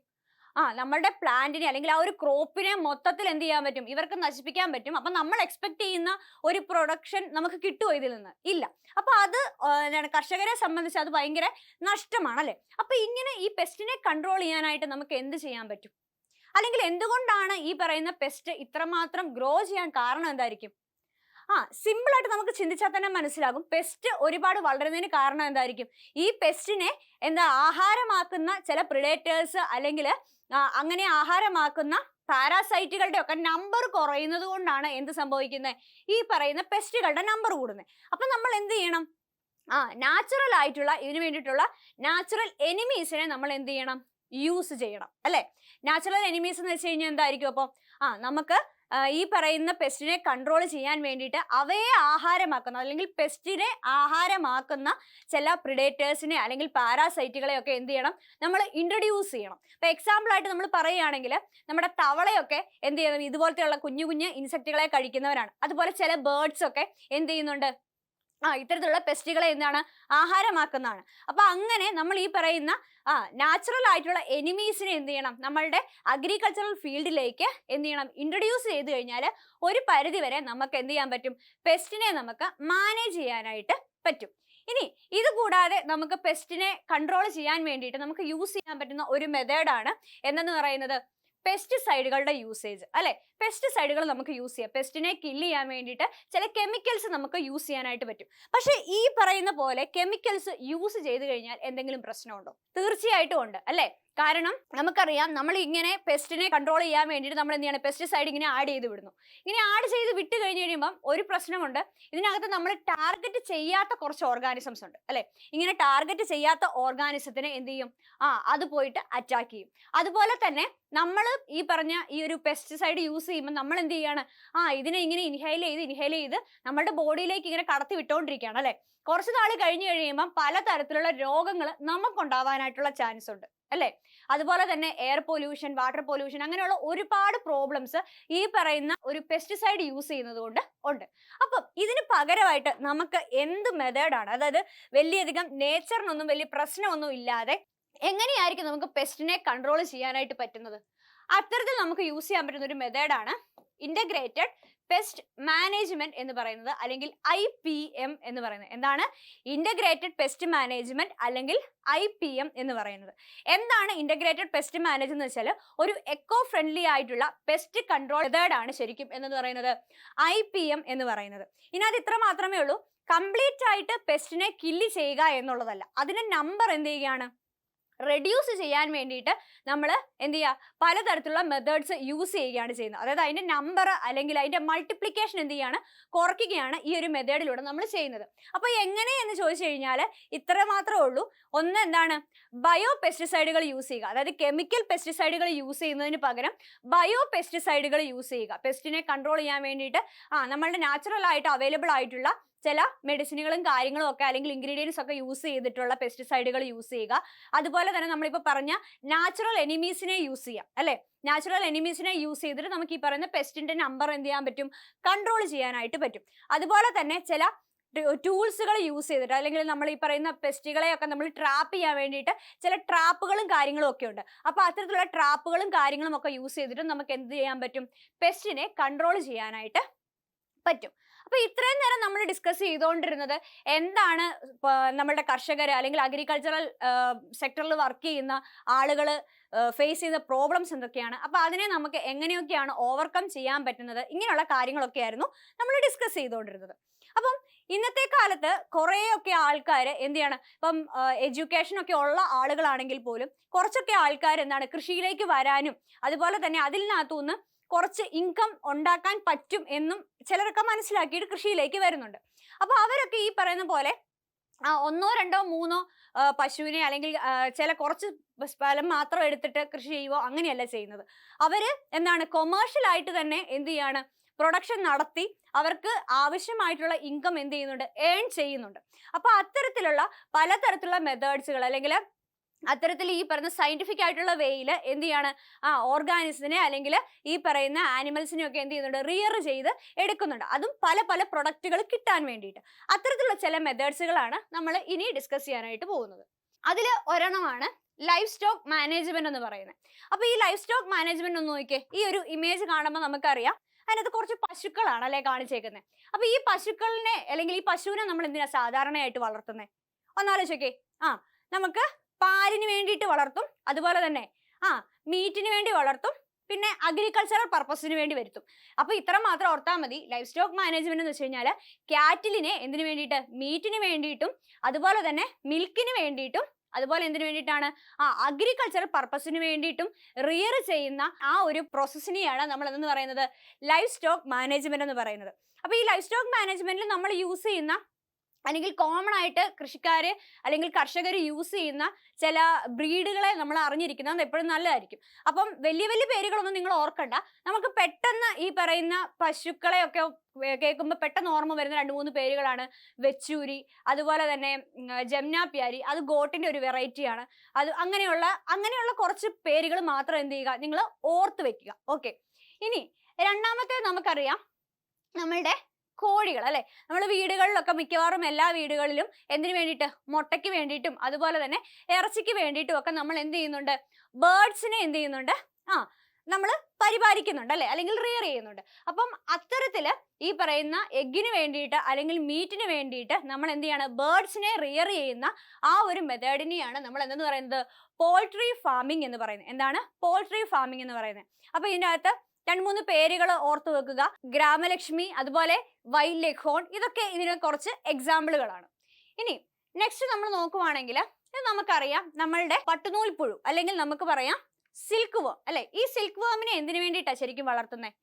Speaker 1: നമ്മളുടെ പ്ലാന്റിനെ അല്ലെങ്കിൽ ആ ഒരു ക്രോപ്പിനെ മൊത്തത്തിൽ എന്ത് ചെയ്യാൻ പറ്റും, ഇവർക്ക് നശിപ്പിക്കാൻ പറ്റും. അപ്പൊ നമ്മൾ എക്സ്പെക്ട് ചെയ്യുന്ന ഒരു പ്രൊഡക്ഷൻ നമുക്ക് കിട്ടുമോ ഇതിൽ നിന്ന്? ഇല്ല. അപ്പൊ അത് എന്താണ്, കർഷകരെ സംബന്ധിച്ച് അത് ഭയങ്കര നഷ്ടമാണ് അല്ലെ. അപ്പൊ ഇങ്ങനെ ഈ പെസ്റ്റിനെ കൺട്രോൾ ചെയ്യാനായിട്ട് നമുക്ക് എന്ത് ചെയ്യാൻ പറ്റും? അല്ലെങ്കിൽ എന്തുകൊണ്ടാണ് ഈ പറയുന്ന പെസ്റ്റ് ഇത്രമാത്രം ഗ്രോ ചെയ്യാൻ കാരണം എന്തായിരിക്കും? സിമ്പിൾ ആയിട്ട് നമുക്ക് ചിന്തിച്ചാൽ തന്നെ മനസ്സിലാകും. പെസ്റ്റ് ഒരുപാട് വളരുന്നതിന് കാരണം എന്തായിരിക്കും? ഈ പെസ്റ്റിനെ ആഹാരമാക്കുന്ന ചില പ്രിഡേറ്റേഴ്സ് അല്ലെങ്കിൽ അങ്ങനെ ആഹാരമാക്കുന്ന പാരാസൈറ്റുകളുടെ ഒക്കെ നമ്പർ കുറയുന്നത് കൊണ്ടാണ് എന്ത് സംഭവിക്കുന്നത്? ഈ പറയുന്ന പെസ്റ്റുകളുടെ നമ്പർ കൂടുന്നത്. അപ്പൊ നമ്മൾ എന്ത് ചെയ്യണം? നാച്ചുറൽ ആയിട്ടുള്ള ഇതിനു വേണ്ടിയിട്ടുള്ള നാച്ചുറൽ എനിമീസിനെ നമ്മൾ എന്ത് ചെയ്യണം? യൂസ് ചെയ്യണം അല്ലെ. നാച്ചുറൽ എനിമീസ് എന്ന് വെച്ച് കഴിഞ്ഞാൽ എന്തായിരിക്കും? അപ്പം നമുക്ക് ഈ പറയുന്ന പെസ്റ്റിനെ കൺട്രോൾ ചെയ്യാൻ വേണ്ടിയിട്ട് അവയെ ആഹാരമാക്കുന്ന അല്ലെങ്കിൽ പെസ്റ്റിനെ ആഹാരമാക്കുന്ന ചില പ്രിഡേറ്റേഴ്സിനെ അല്ലെങ്കിൽ പാരാസൈറ്റുകളെ ഒക്കെ എന്ത് ചെയ്യണം? നമ്മൾ ഇൻട്രൊഡ്യൂസ് ചെയ്യണം. ഇപ്പൊ എക്സാമ്പിൾ ആയിട്ട് നമ്മൾ പറയുകയാണെങ്കിൽ നമ്മുടെ തവളയൊക്കെ എന്ത് ചെയ്യണം? ഇതുപോലത്തെയുള്ള കുഞ്ഞു കുഞ്ഞു ഇൻസെക്റ്റുകളെ കഴിക്കുന്നവരാണ്. അതുപോലെ ചില ബേർഡ്സ് ഒക്കെ എന്ത് ചെയ്യുന്നുണ്ട്? ഇത്തരത്തിലുള്ള പെസ്റ്റുകളെ എന്താണ് ആഹാരമാക്കുന്നതാണ്. അപ്പൊ അങ്ങനെ നമ്മൾ ഈ പറയുന്ന നാച്ചുറൽ ആയിട്ടുള്ള എനിമീസിനെ എന്ത് ചെയ്യണം? നമ്മളുടെ അഗ്രികൾച്ചറൽ ഫീൽഡിലേക്ക് എന്ത് ചെയ്യണം? ഇൻട്രൊഡ്യൂസ് ചെയ്ത് കഴിഞ്ഞാൽ ഒരു പരിധി വരെ നമുക്ക് എന്ത് ചെയ്യാൻ പറ്റും? പെസ്റ്റിനെ നമുക്ക് മാനേജ് ചെയ്യാനായിട്ട് പറ്റും. ഇനി ഇത് കൂടാതെ നമുക്ക് പെസ്റ്റിനെ കൺട്രോൾ ചെയ്യാൻ വേണ്ടിയിട്ട് നമുക്ക് യൂസ് ചെയ്യാൻ പറ്റുന്ന ഒരു മെത്തേഡാണ് എന്തെന്ന് പറയുന്നത് പെസ്റ്റിസൈഡുകളുടെ യൂസേജ് അല്ലെ. പെസ്റ്റിസൈഡുകൾ നമുക്ക് യൂസ് ചെയ്യാം. പെസ്റ്റിനെ കില്ല് ചെയ്യാൻ വേണ്ടിയിട്ട് ചില കെമിക്കൽസ് നമുക്ക് യൂസ് ചെയ്യാനായിട്ട് പറ്റും. പക്ഷെ ഈ പറയുന്ന പോലെ കെമിക്കൽസ് യൂസ് ചെയ്ത് കഴിഞ്ഞാൽ എന്തെങ്കിലും പ്രശ്നമുണ്ടോ? തീർച്ചയായിട്ടും ഉണ്ട് അല്ലെ. കാരണം നമുക്കറിയാം, നമ്മൾ ഇങ്ങനെ പെസ്റ്റിനെ കൺട്രോൾ ചെയ്യാൻ വേണ്ടിയിട്ട് നമ്മൾ എന്ത് ചെയ്യണം? പെസ്റ്റിസൈഡ് ഇങ്ങനെ ആഡ് ചെയ്ത് വിടുന്നു. ഇങ്ങനെ ആഡ് ചെയ്ത് വിട്ട് കഴിഞ്ഞ് കഴിയുമ്പം ഒരു പ്രശ്നമുണ്ട്. ഇതിനകത്ത് നമ്മൾ ടാർഗറ്റ് ചെയ്യാത്ത കുറച്ച് ഓർഗാനിസംസ് ഉണ്ട് അല്ലെ. ഇങ്ങനെ ടാർഗറ്റ് ചെയ്യാത്ത ഓർഗാനിസത്തിനെ എന്ത് ചെയ്യും? അത് പോയിട്ട് അറ്റാക്ക് ചെയ്യും. അതുപോലെ തന്നെ നമ്മൾ ഈ പറഞ്ഞ ഈ ഒരു പെസ്റ്റിസൈഡ് യൂസ് ചെയ്യുമ്പോൾ നമ്മൾ എന്ത് ചെയ്യാണ്? ഇതിനെ ഇങ്ങനെ ഇൻഹെയിൽ ചെയ്ത് നമ്മുടെ ബോഡിയിലേക്ക് ഇങ്ങനെ കടത്തി വിട്ടോണ്ടിരിക്കുകയാണ് അല്ലെ. കുറച്ച് നാൾ കഴിഞ്ഞ് കഴിയുമ്പോൾ പലതരത്തിലുള്ള രോഗങ്ങൾ നമുക്കുണ്ടാവാനായിട്ടുള്ള ചാൻസ് ഉണ്ട് അല്ലെ. അതുപോലെ തന്നെ എയർ പൊല്യൂഷൻ, വാട്ടർ പൊല്യൂഷൻ, അങ്ങനെയുള്ള ഒരുപാട് പ്രോബ്ലംസ് ഈ പറയുന്ന ഒരു പെസ്റ്റിസൈഡ് യൂസ് ചെയ്യുന്നത് കൊണ്ട് ഉണ്ട്. അപ്പം ഇതിന് പകരമായിട്ട് നമുക്ക് എന്ത് മെത്തേഡാണ്, അതായത് വലിയധികം നേച്ചറിനൊന്നും വലിയ പ്രശ്നമൊന്നും ഇല്ലാതെ എങ്ങനെയായിരിക്കും നമുക്ക് പെസ്റ്റിനെ കൺട്രോൾ ചെയ്യാനായിട്ട് പറ്റുന്നത്? അത്തരത്തിൽ നമുക്ക് യൂസ് ചെയ്യാൻ പറ്റുന്ന ഒരു മെത്തേഡാണ് ഇന്റഗ്രേറ്റഡ് പെസ്റ്റ് മാനേജ്മെന്റ് എന്ന് പറയുന്നത്, അല്ലെങ്കിൽ IPM എന്ന് പറയുന്നത്. എന്താണ് ഇന്റഗ്രേറ്റഡ് പെസ്റ്റ് മാനേജ്മെന്റ് അല്ലെങ്കിൽ IPM എന്ന് പറയുന്നത്? എന്താണ് ഇന്റഗ്രേറ്റഡ് പെസ്റ്റ് മാനേജ്മെന്റ് എന്ന് വെച്ചാൽ ഒരു എക്കോ ഫ്രണ്ട്ലി ആയിട്ടുള്ള പെസ്റ്റ് കൺട്രോൾ മെത്തേഡാണ് ശരിക്കും എന്ന് പറയുന്നത് IPM എന്ന് പറയുന്നത്. ഇതിനകത്ത് ഇത്ര മാത്രമേ ഉള്ളൂ, കംപ്ലീറ്റ് ആയിട്ട് പെസ്റ്റിനെ കില്ല് ചെയ്യുക എന്നുള്ളതല്ല. അതിന്റെ നമ്പർ എന്ത് ചെയ്യുകയാണ്? റെഡ്യൂസ് ചെയ്യാൻ വേണ്ടിയിട്ട് നമ്മൾ എന്ത് ചെയ്യുക? പലതരത്തിലുള്ള മെത്തേഡ്സ് യൂസ് ചെയ്യുകയാണ് ചെയ്യുന്നത്. അതായത് അതിന്റെ നമ്പർ അല്ലെങ്കിൽ അതിന്റെ മൾട്ടിപ്ലിക്കേഷൻ എന്ത് ചെയ്യാണ്? കുറയ്ക്കുകയാണ് ഈ ഒരു മെത്തേഡിലൂടെ നമ്മൾ ചെയ്യുന്നത്. അപ്പൊ എങ്ങനെ എന്ന് ചോദിച്ചു കഴിഞ്ഞാൽ ഇത്ര മാത്രമേ ഉള്ളൂ. ഒന്ന് എന്താണ്? ബയോ പെസ്റ്റിസൈഡുകൾ യൂസ് ചെയ്യുക. അതായത് കെമിക്കൽ പെസ്റ്റിസൈഡുകൾ യൂസ് ചെയ്യുന്നതിന് പകരം ബയോ പെസ്റ്റിസൈഡുകൾ യൂസ് ചെയ്യുക. പെസ്റ്റിനെ കൺട്രോൾ ചെയ്യാൻ വേണ്ടിയിട്ട് നമ്മളുടെ നാച്ചുറൽ ആയിട്ട് അവൈലബിൾ ആയിട്ടുള്ള ചില മെഡിസിനുകളും കാര്യങ്ങളും ഒക്കെ അല്ലെങ്കിൽ ഇൻഗ്രീഡിയൻസ് ഒക്കെ യൂസ് ചെയ്തിട്ടുള്ള പെസ്റ്റിസൈഡുകൾ യൂസ് ചെയ്യുക. അതുപോലെ തന്നെ നമ്മളിപ്പോൾ പറഞ്ഞ നാച്ചുറൽ എനിമീസിനെ യൂസ് ചെയ്യാം അല്ലെ. നാച്ചുറൽ എനിമീസിനെ യൂസ് ചെയ്തിട്ട് നമുക്ക് ഈ പറയുന്ന പെസ്റ്റിന്റെ നമ്പർ എന്ത് ചെയ്യാൻ പറ്റും? കൺട്രോൾ ചെയ്യാനായിട്ട് പറ്റും. അതുപോലെ തന്നെ ചില ടൂൾസുകൾ യൂസ് ചെയ്തിട്ട് അല്ലെങ്കിൽ നമ്മൾ ഈ പറയുന്ന പെസ്റ്റുകളെയൊക്കെ നമ്മൾ ട്രാപ്പ് ചെയ്യാൻ വേണ്ടിയിട്ട് ചില ട്രാപ്പുകളും കാര്യങ്ങളും ഒക്കെ ഉണ്ട്. അപ്പൊ അത്തരത്തിലുള്ള ട്രാപ്പുകളും കാര്യങ്ങളും ഒക്കെ യൂസ് ചെയ്തിട്ട് നമുക്ക് എന്ത് ചെയ്യാൻ പറ്റും? പെസ്റ്റിനെ കൺട്രോൾ ചെയ്യാനായിട്ട് പറ്റും. അപ്പൊ ഇത്രയും നേരം നമ്മൾ ഡിസ്കസ് ചെയ്തുകൊണ്ടിരുന്നത് എന്താണ് നമ്മളുടെ കർഷകർ അല്ലെങ്കിൽ അഗ്രികൾച്ചറൽ സെക്ടറിൽ വർക്ക് ചെയ്യുന്ന ആളുകൾ ഫേസ് ചെയ്യുന്ന പ്രോബ്ലംസ് എന്തൊക്കെയാണ്, അപ്പൊ അതിനെ നമുക്ക് എങ്ങനെയൊക്കെയാണ് ഓവർകം ചെയ്യാൻ പറ്റുന്നത്, ഇങ്ങനെയുള്ള കാര്യങ്ങളൊക്കെ ആയിരുന്നു നമ്മൾ ഡിസ്കസ് ചെയ്തുകൊണ്ടിരുന്നത്. അപ്പം ഇന്നത്തെ കാലത്ത് കുറേയൊക്കെ ആൾക്കാർ എന്ത് ചെയ്യണം? ഇപ്പം എഡ്യൂക്കേഷൻ ഒക്കെ ഉള്ള ആളുകളാണെങ്കിൽ പോലും കുറച്ചൊക്കെ ആൾക്കാർ എന്താണ് കൃഷിയിലേക്ക് വരാനും അതുപോലെ തന്നെ അതിനകത്തുനിന്ന് കുറച്ച് ഇൻകം ഉണ്ടാക്കാൻ പറ്റും എന്നും ചിലരൊക്കെ മനസ്സിലാക്കിയിട്ട് കൃഷിയിലേക്ക് വരുന്നുണ്ട്. അപ്പൊ അവരൊക്കെ ഈ പറയുന്ന പോലെ ഒന്നോ രണ്ടോ മൂന്നോ പശുവിനെ അല്ലെങ്കിൽ ചില കുറച്ച് സ്ഥലം മാത്രം എടുത്തിട്ട് കൃഷി ചെയ്യുവോ അങ്ങനെയല്ല ചെയ്യുന്നത്. അവര് എന്താണ് കൊമേഴ്ഷ്യൽ ആയിട്ട് തന്നെ എന്ത് ചെയ്യാണ്? പ്രൊഡക്ഷൻ നടത്തി അവർക്ക് ആവശ്യമായിട്ടുള്ള ഇൻകം എന്ത് ചെയ്യുന്നുണ്ട്, ഏൺ ചെയ്യുന്നുണ്ട്. അപ്പൊ അത്തരത്തിലുള്ള പലതരത്തിലുള്ള മെത്തേഡ്സുകൾ അല്ലെങ്കിൽ അത്തരത്തിൽ ഈ പറയുന്ന സയന്റിഫിക് ആയിട്ടുള്ള വേയിൽ എന്ത് ചെയ്യാണ്, ഓർഗാനിസത്തിനെ അല്ലെങ്കിൽ ഈ പറയുന്ന ആനിമൽസിനെ ഒക്കെ എന്ത് ചെയ്യുന്നുണ്ട്, റിയർ ചെയ്ത് എടുക്കുന്നുണ്ട്. അതും പല പല പ്രൊഡക്റ്റുകൾ കിട്ടാൻ വേണ്ടിയിട്ട്. അത്തരത്തിലുള്ള ചില മെത്തേഡ്സുകളാണ് നമ്മൾ ഇനി ഡിസ്കസ് ചെയ്യാനായിട്ട് പോകുന്നത്. അതിൽ ഒരെണ്ണമാണ് ലൈഫ് സ്റ്റോക്ക് മാനേജ്മെന്റ് എന്ന് പറയുന്നത്. അപ്പൊ ഈ ലൈഫ് സ്റ്റോക്ക് മാനേജ്മെന്റ് ഒന്ന് നോക്കിയേ. ഈ ഒരു ഇമേജ് കാണുമ്പോൾ നമുക്കറിയാം അതിനകത്ത് കുറച്ച് പശുക്കളാണ് അല്ലെ കാണിച്ചേക്കുന്നത്. അപ്പൊ ഈ പശുക്കളിനെ അല്ലെങ്കിൽ ഈ പശുവിനെ നമ്മൾ എന്തിനാ സാധാരണയായിട്ട് വളർത്തുന്നത്? ഒന്നാലോചിക്കേ. നമുക്ക് പാലിന് വേണ്ടിയിട്ട് വളർത്തും, അതുപോലെ തന്നെ മീറ്റിന് വേണ്ടി വളർത്തും, പിന്നെ അഗ്രികൾച്ചറൽ പർപ്പസിന് വേണ്ടി വരുത്തും. അപ്പൊ ഇത്ര മാത്രം ഓർത്താൽ മതി. ലൈഫ് സ്റ്റോക്ക് മാനേജ്മെന്റ് എന്ന് വെച്ച് കഴിഞ്ഞാൽ കാറ്റിലിനെ എന്തിനു വേണ്ടിയിട്ട്, മീറ്റിന് വേണ്ടിയിട്ടും അതുപോലെ തന്നെ മിൽക്കിന് വേണ്ടിയിട്ടും അതുപോലെ എന്തിനു വേണ്ടിയിട്ടാണ്, അഗ്രികൾച്ചറൽ പർപ്പസിന് വേണ്ടിയിട്ടും റിയർ ചെയ്യുന്ന ആ ഒരു പ്രോസസ്സിനെയാണ് നമ്മൾ എന്ന് പറയുന്നത് ലൈഫ് സ്റ്റോക്ക് മാനേജ്മെന്റ് എന്ന് പറയുന്നത്. അപ്പൊ ഈ ലൈഫ് സ്റ്റോക്ക് മാനേജ്മെന്റിൽ നമ്മൾ യൂസ് ചെയ്യുന്ന അല്ലെങ്കിൽ കോമൺ ആയിട്ട് കൃഷിക്കാര് അല്ലെങ്കിൽ കർഷകർ യൂസ് ചെയ്യുന്ന ചില ബ്രീഡുകളെ നമ്മൾ അറിഞ്ഞിരിക്കുന്നത് എപ്പോഴും നല്ലതായിരിക്കും. അപ്പം വലിയ വലിയ പേരുകളൊന്നും നിങ്ങൾ ഓർക്കണ്ട. നമുക്ക് പെട്ടെന്ന് ഈ പറയുന്ന പശുക്കളെയൊക്കെ കേൾക്കുമ്പോൾ പെട്ടെന്ന് ഓർമ്മ വരുന്ന 2-3 പേരുകളാണ് വെച്ചൂരി, അതുപോലെ തന്നെ ജംനാപ്യാരി, അത് ഗോട്ടിന്റെ ഒരു വെറൈറ്റിയാണ്. അത് അങ്ങനെയുള്ള കുറച്ച് പേരുകൾ മാത്രം എന്ത് ചെയ്യുക, നിങ്ങൾ ഓർത്ത് വെക്കുക. ഓക്കെ. ഇനി രണ്ടാമത്തെ നമുക്കറിയാം നമ്മളുടെ കോഴികൾ അല്ലെ. നമ്മൾ വീടുകളിലൊക്കെ മിക്കവാറും എല്ലാ വീടുകളിലും എന്തിനു വേണ്ടിയിട്ട്, മുട്ടയ്ക്ക് വേണ്ടിയിട്ടും അതുപോലെ തന്നെ ഇറച്ചിക്ക് വേണ്ടിയിട്ടും ഒക്കെ നമ്മൾ എന്ത് ചെയ്യുന്നുണ്ട്, ബേർഡ്സിനെ എന്ത് ചെയ്യുന്നുണ്ട്, നമ്മൾ പരിപാലിക്കുന്നുണ്ട് അല്ലെ, അല്ലെങ്കിൽ റിയർ ചെയ്യുന്നുണ്ട്. അപ്പം അത്തരത്തില് ഈ പറയുന്ന എഗ്ഗിന് വേണ്ടിയിട്ട് അല്ലെങ്കിൽ മീറ്റിന് വേണ്ടിയിട്ട് നമ്മൾ എന്ത് ചെയ്യാണ്, ബേർഡ്സിനെ റിയർ ചെയ്യുന്ന ആ ഒരു മെത്തേഡിനെയാണ് നമ്മൾ എന്തെന്ന് പറയുന്നത്, പോൾട്രി ഫാമിംഗ് എന്ന് പറയുന്നത്. എന്താണ് പോൾട്രി ഫാമിംഗ് എന്ന് പറയുന്നത്? അപ്പൊ ഇതിൻ്റെ അകത്ത് 2-3 പേരുകൾ ഓർത്തു വെക്കുക. ഗ്രാമലക്ഷ്മി, അതുപോലെ വൈൽഡ് ലെഘോൺ, ഇതൊക്കെ ഇതിന് കുറച്ച് എക്സാമ്പിളുകളാണ്. ഇനി നെക്സ്റ്റ് നമ്മൾ നോക്കുവാണെങ്കിൽ നമുക്കറിയാം നമ്മളുടെ പട്ടുനൂൽ പുഴു അല്ലെങ്കിൽ നമുക്ക് പറയാം സിൽക്ക് വേം അല്ലെ. ഈ സിൽക്ക് വേമിനെ എന്തിനു വേണ്ടിയിട്ടാണ് ശരിക്കും വളർത്തുന്നത്?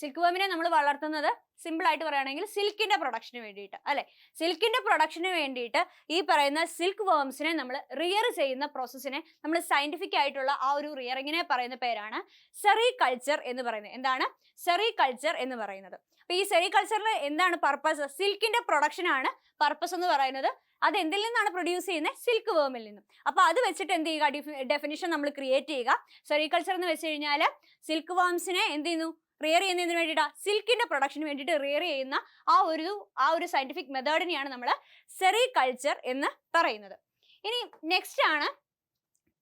Speaker 1: സിൽക്ക് വേമിനെ നമ്മൾ വളർത്തുന്നത് സിമ്പിൾ ആയിട്ട് പറയുകയാണെങ്കിൽ സിൽക്കിന്റെ പ്രൊഡക്ഷന് വേണ്ടിയിട്ട് അല്ലെ. സിൽക്കിന്റെ പ്രൊഡക്ഷന് വേണ്ടിയിട്ട് ഈ പറയുന്ന സിൽക്ക് വേംസിനെ നമ്മൾ റിയർ ചെയ്യുന്ന പ്രോസസ്സിനെ നമ്മൾ സയന്റിഫിക് ആയിട്ടുള്ള ആ ഒരു റിയറിങ്ങിനെ പറയുന്ന പേരാണ് സെറികൾച്ചർ എന്ന് പറയുന്നത്. എന്താണ് സെറികൾച്ചർ എന്ന് പറയുന്നത്? അപ്പൊ ഈ സെറികൾച്ചറിൽ എന്താണ് പർപ്പസ്? സിൽക്കിന്റെ പ്രൊഡക്ഷൻ ആണ് പർപ്പസ് എന്ന് പറയുന്നത്. അത് എന്തിൽ നിന്നാണ് പ്രൊഡ്യൂസ് ചെയ്യുന്നത്? സിൽക്ക് വേമിൽ നിന്നും. അപ്പൊ അത് വെച്ചിട്ട് എന്ത് ചെയ്യുക, ഡെഫിനിഷൻ നമ്മൾ ക്രിയേറ്റ് ചെയ്യുക. സെറികൾച്ചർ എന്ന് വെച്ച് കഴിഞ്ഞാൽ സിൽക്ക് വേംസിനെ എന്ത് ചെയ്യുന്നു, റിയർ ചെയ്യുന്നതിന് വേണ്ടിയിട്ടാ, സിൽക്കിന്റെ പ്രൊഡക്ഷന് വേണ്ടിയിട്ട് റിയർ ചെയ്യുന്ന ആ ഒരു സയന്റിഫിക് മെത്തേഡിനെയാണ് നമ്മൾ സെറികൾച്ചർ എന്ന് പറയുന്നത്. ഇനി നെക്സ്റ്റ് ആണ്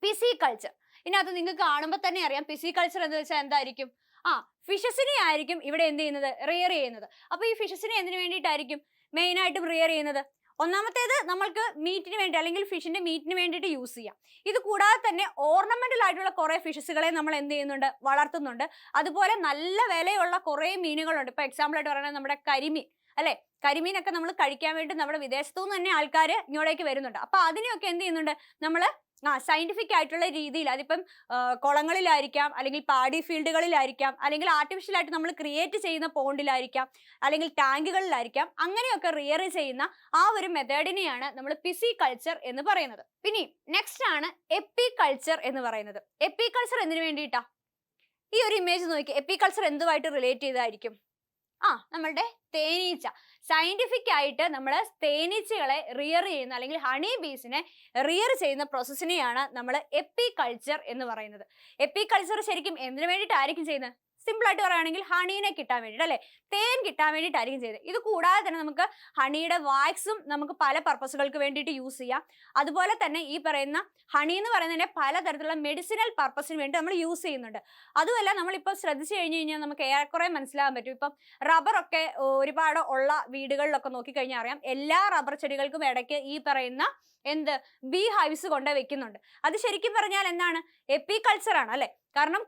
Speaker 1: പിസികൾച്ചർ. ഇതിനകത്ത് നിങ്ങൾക്ക് കാണുമ്പോൾ തന്നെ അറിയാം പിസികൾച്ചർ എന്ന് വെച്ചാൽ എന്തായിരിക്കും? ഫിഷസിനെ ആയിരിക്കും ഇവിടെ എന്ത് ചെയ്യുന്നത്, റിയർ ചെയ്യുന്നത്. അപ്പൊ ഈ ഫിഷസിനെ എന്തിനു വേണ്ടിയിട്ടായിരിക്കും മെയിൻ ആയിട്ടും റിയർ ചെയ്യുന്നത്? ഒന്നാമത്തേത് നമ്മൾക്ക് മീറ്റിന് വേണ്ടി അല്ലെങ്കിൽ ഫിഷിന്റെ മീറ്റിന് വേണ്ടിയിട്ട് യൂസ് ചെയ്യാം. ഇത് കൂടാതെ തന്നെ ഓർണമെന്റൽ ആയിട്ടുള്ള കുറെ ഫിഷസുകളെ നമ്മൾ എന്ത് ചെയ്യുന്നുണ്ട്, വളർത്തുന്നുണ്ട്. അതുപോലെ നല്ല വിലയുള്ള കുറെ മീനുകളുണ്ട്. ഇപ്പൊ എക്സാമ്പിൾ ആയിട്ട് പറയുന്നത് നമ്മുടെ കരിമീൻ അല്ലെ. കരിമീനൊക്കെ നമ്മൾ കഴിക്കാൻ വേണ്ടി നമ്മുടെ വിദേശത്തു നിന്ന് തന്നെ ആൾക്കാർ ഇങ്ങോട്ടേക്ക് വരുന്നുണ്ട്. അപ്പൊ അതിനെയൊക്കെ എന്ത് ചെയ്യുന്നുണ്ട് നമ്മൾ സയന്റിഫിക് ആയിട്ടുള്ള രീതിയിൽ, അതിപ്പം കുളങ്ങളിലായിരിക്കാം, അല്ലെങ്കിൽ പാടി ഫീൽഡുകളിലായിരിക്കാം, അല്ലെങ്കിൽ ആർട്ടിഫിഷ്യൽ ആയിട്ട് നമ്മൾ ക്രിയേറ്റ് ചെയ്യുന്ന പോണ്ടിലായിരിക്കാം, അല്ലെങ്കിൽ ടാങ്കുകളിലായിരിക്കാം, അങ്ങനെയൊക്കെ റിയർ ചെയ്യുന്ന ആ ഒരു മെത്തേഡിനെയാണ് നമ്മൾ പിസികൾച്ചർ എന്ന് പറയുന്നത്. പിന്നെ നെക്സ്റ്റ് ആണ് എപ്പികൾച്ചർ എന്ന് പറയുന്നത്. എപ്പികൾച്ചർ എന്തിനു വേണ്ടിയിട്ടാ? ഈ ഒരു ഇമേജ് നോക്കി, എപ്പികൾച്ചർ എന്തുമായിട്ട് റിലേറ്റ് ചെയ്തായിരിക്കും? നമ്മളുടെ തേനീച്ച. സയന്റിഫിക് ആയിട്ട് നമ്മൾ തേനീച്ചകളെ റിയർ ചെയ്യുന്ന അല്ലെങ്കിൽ ഹണി ബീസിനെ റിയർ ചെയ്യുന്ന പ്രോസസ്സിനെയാണ് നമ്മൾ എപ്പികൾച്ചർ എന്ന് പറയുന്നത്. എപ്പികൾച്ചർ ശരിക്കും എന്തിനു വേണ്ടിയിട്ടായിരിക്കും ചെയ്യുന്നത്? സിമ്പിൾ ആയിട്ട് പറയുകയാണെങ്കിൽ ഹണീനെ കിട്ടാൻ വേണ്ടിയിട്ട് അല്ലെ, തേൻ കിട്ടാൻ വേണ്ടിയിട്ടായിരിക്കും ചെയ്തത്. ഇത് കൂടാതെ തന്നെ നമുക്ക് ഹണിയുടെ വാക്സും നമുക്ക് പല പർപ്പസുകൾക്ക് വേണ്ടിയിട്ട് യൂസ് ചെയ്യാം. അതുപോലെ തന്നെ ഈ പറയുന്ന ഹണി എന്ന് പറയുന്നതിനെ പലതരത്തിലുള്ള മെഡിസിനൽ പർപ്പസിന് വേണ്ടി നമ്മൾ യൂസ് ചെയ്യുന്നുണ്ട്. അതുമല്ല നമ്മളിപ്പോൾ ശ്രദ്ധിച്ചു കഴിഞ്ഞു കഴിഞ്ഞാൽ നമുക്ക് ഏറെക്കുറെ മനസ്സിലാകാൻ പറ്റും. ഇപ്പം റബ്ബറൊക്കെ ഒരുപാട് ഉള്ള വീടുകളിലൊക്കെ നോക്കിക്കഴിഞ്ഞാൽ അറിയാം, എല്ലാ റബ്ബർ ചെടികൾക്കും ഇടയ്ക്ക് ഈ പറയുന്ന ബീ ഹൈവ്സ് കൊണ്ട് വെക്കുന്നുണ്ട്. അത് ശരിക്കും പറഞ്ഞാൽ എന്താണ്, എപ്പികൾച്ചർ ആണ് അല്ലെ. കാരണം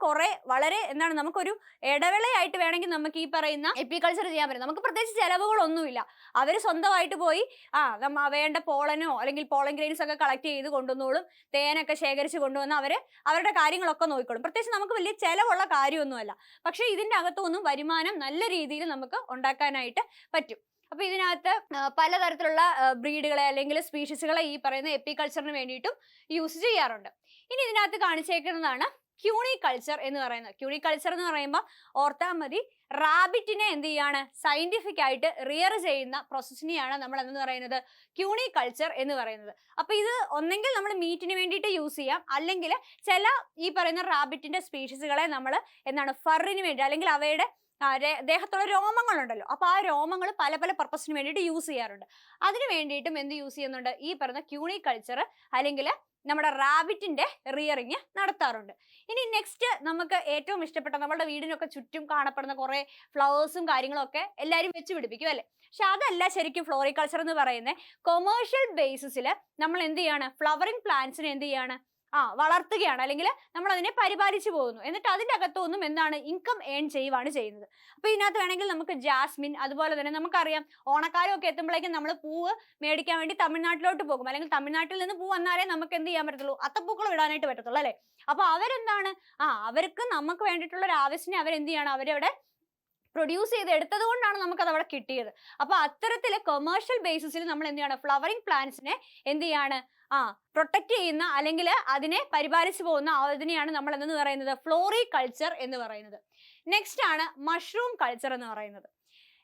Speaker 1: വളരെ നമുക്കൊരു ഇടവേളയായിട്ട് വേണമെങ്കിൽ നമുക്ക് ഈ പറയുന്ന എപ്പികൾച്ചർ ചെയ്യാൻ പറ്റും. നമുക്ക് പ്രത്യേകിച്ച് ചെലവുകളൊന്നുമില്ല. അവർ സ്വന്തമായിട്ട് പോയി വേണ്ട പോളനോ അല്ലെങ്കിൽ പോളൻ ഗ്രെയിൻസ് ഒക്കെ കളക്ട് ചെയ്ത് കൊണ്ടുവന്നോളും, തേനൊക്കെ ശേഖരിച്ച് കൊണ്ടുവന്ന് അവരുടെ കാര്യങ്ങളൊക്കെ നോക്കിക്കോളും. പ്രത്യേകിച്ച് നമുക്ക് വലിയ ചെലവുള്ള കാര്യമൊന്നുമല്ല. പക്ഷെ ഇതിന്റെ അകത്തൊന്നും വരുമാനം നല്ല രീതിയിൽ നമുക്ക് ഉണ്ടാക്കാനായിട്ട് പറ്റും. അപ്പൊ ഇതിനകത്ത് പലതരത്തിലുള്ള ബ്രീഡുകളെ അല്ലെങ്കിൽ സ്പീഷീസുകളെ ഈ പറയുന്ന എപ്പികൾച്ചറിന് വേണ്ടിയിട്ടും യൂസ് ചെയ്യാറുണ്ട്. ഇനി ഇതിനകത്ത് കാണിച്ചേക്കുന്നതാണ് ക്യൂണിക്കൾച്ചർ എന്ന് പറയുന്നത്. ക്യൂണിക്കൾച്ചർ എന്ന് പറയുമ്പോൾ ഓർത്താൽ മതി, റാബിറ്റിനെ എന്ത് ചെയ്യാണ്, സയന്റിഫിക് ആയിട്ട് റിയർ ചെയ്യുന്ന പ്രോസസ്സിനെയാണ് നമ്മൾ എന്ന് പറയുന്നത് ക്യൂണിക്കൾച്ചർ എന്ന് പറയുന്നത്. അപ്പൊ ഇത് ഒന്നെങ്കിൽ നമ്മൾ മീറ്റിന് വേണ്ടിയിട്ട് യൂസ് ചെയ്യാം, അല്ലെങ്കിൽ ചില ഈ പറയുന്ന റാബിറ്റിന്റെ സ്പീഷീസുകളെ നമ്മൾ എന്താണ് ഫറിന് വേണ്ടി, അല്ലെങ്കിൽ അവയുടെ ദേഹത്തുള്ള രോമങ്ങളുണ്ടല്ലോ, അപ്പൊ ആ രോമങ്ങൾ പല പല പർപ്പസിന് വേണ്ടിയിട്ട് യൂസ് ചെയ്യാറുണ്ട്. അതിന് വേണ്ടിയിട്ടും എന്ത് യൂസ് ചെയ്യുന്നുണ്ട്, ഈ പറയുന്ന ക്യൂണിക്കൾച്ചർ അല്ലെങ്കിൽ നമ്മുടെ റാബിറ്റിന്റെ റിയറിങ് നടത്താറുണ്ട്. ഇനി നെക്സ്റ്റ് നമുക്ക് ഏറ്റവും ഇഷ്ടപ്പെട്ട നമ്മുടെ വീടിനൊക്കെ ചുറ്റും കാണപ്പെടുന്ന കുറെ ഫ്ലവേഴ്സും കാര്യങ്ങളും ഒക്കെ എല്ലാവരും വെച്ച് പിടിപ്പിക്കും അല്ലെ. പക്ഷെ അതല്ല ശരിക്കും ഫ്ലോറിക്കൾച്ചർ എന്ന് പറയുന്നത്. കൊമേഴ്ഷ്യൽ ബേസിസിൽ നമ്മൾ എന്ത് ചെയ്യാണ്, ഫ്ലവറിംഗ് പ്ലാന്റ്സിനെ എന്ത് ചെയ്യാണ്, വളർത്തുകയാണ്, അല്ലെങ്കിൽ നമ്മൾ അതിനെ പരിപാലിച്ചു പോകുന്നു. എന്നിട്ട് അതിന്റെ അകത്തൊന്നും എന്താണ്, ഇൻകം ഏൺ ചെയ്യുവാണ് ചെയ്യുന്നത്. അപ്പൊ ഇതിനകത്ത് വേണമെങ്കിൽ നമുക്ക് ജാസ്മിൻ, അതുപോലെ തന്നെ നമുക്കറിയാം ഓണക്കാലം ഒക്കെ എത്തുമ്പോഴേക്കും നമ്മൾ പൂവ് മേടിക്കാൻ വേണ്ടി തമിഴ്നാട്ടിലോട്ട് പോകും, അല്ലെങ്കിൽ തമിഴ്നാട്ടിൽ നിന്ന് പൂ വന്നാലേ നമുക്ക് എന്ത് ചെയ്യാൻ പറ്റത്തുള്ളൂ, അത്തപ്പൂക്കൾ ഇടാനായിട്ട് പറ്റത്തുള്ളൂ അല്ലെ. അപ്പൊ അവരെന്താണ്, അവർക്ക് നമുക്ക് വേണ്ടിയിട്ടുള്ള ഒരു ആവശ്യത്തിന് അവരെന്ത് ചെയ്യാണ്, അവരവിടെ പ്രൊഡ്യൂസ് ചെയ്ത് എടുത്തത് കൊണ്ടാണ് നമുക്കത് അവിടെ കിട്ടിയത്. അപ്പൊ അത്തരത്തില് കൊമേഴ്ഷ്യൽ ബേസിസിൽ നമ്മൾ എന്ത് ചെയ്യണം, ഫ്ലവറിംഗ് പ്ലാന്റ്സിനെ എന്ത് ചെയ്യാണ്, പ്രൊട്ടക്ട് ചെയ്യുന്ന അല്ലെങ്കിൽ അതിനെ പരിപാലിച്ചു പോകുന്ന അതിനെയാണ് നമ്മൾ എന്തെന്ന് പറയുന്നത്, ഫ്ലോറികൾച്ചർ എന്ന് പറയുന്നത്. നെക്സ്റ്റ് ആണ് മഷ്റൂം കൾച്ചർ എന്ന് പറയുന്നത്.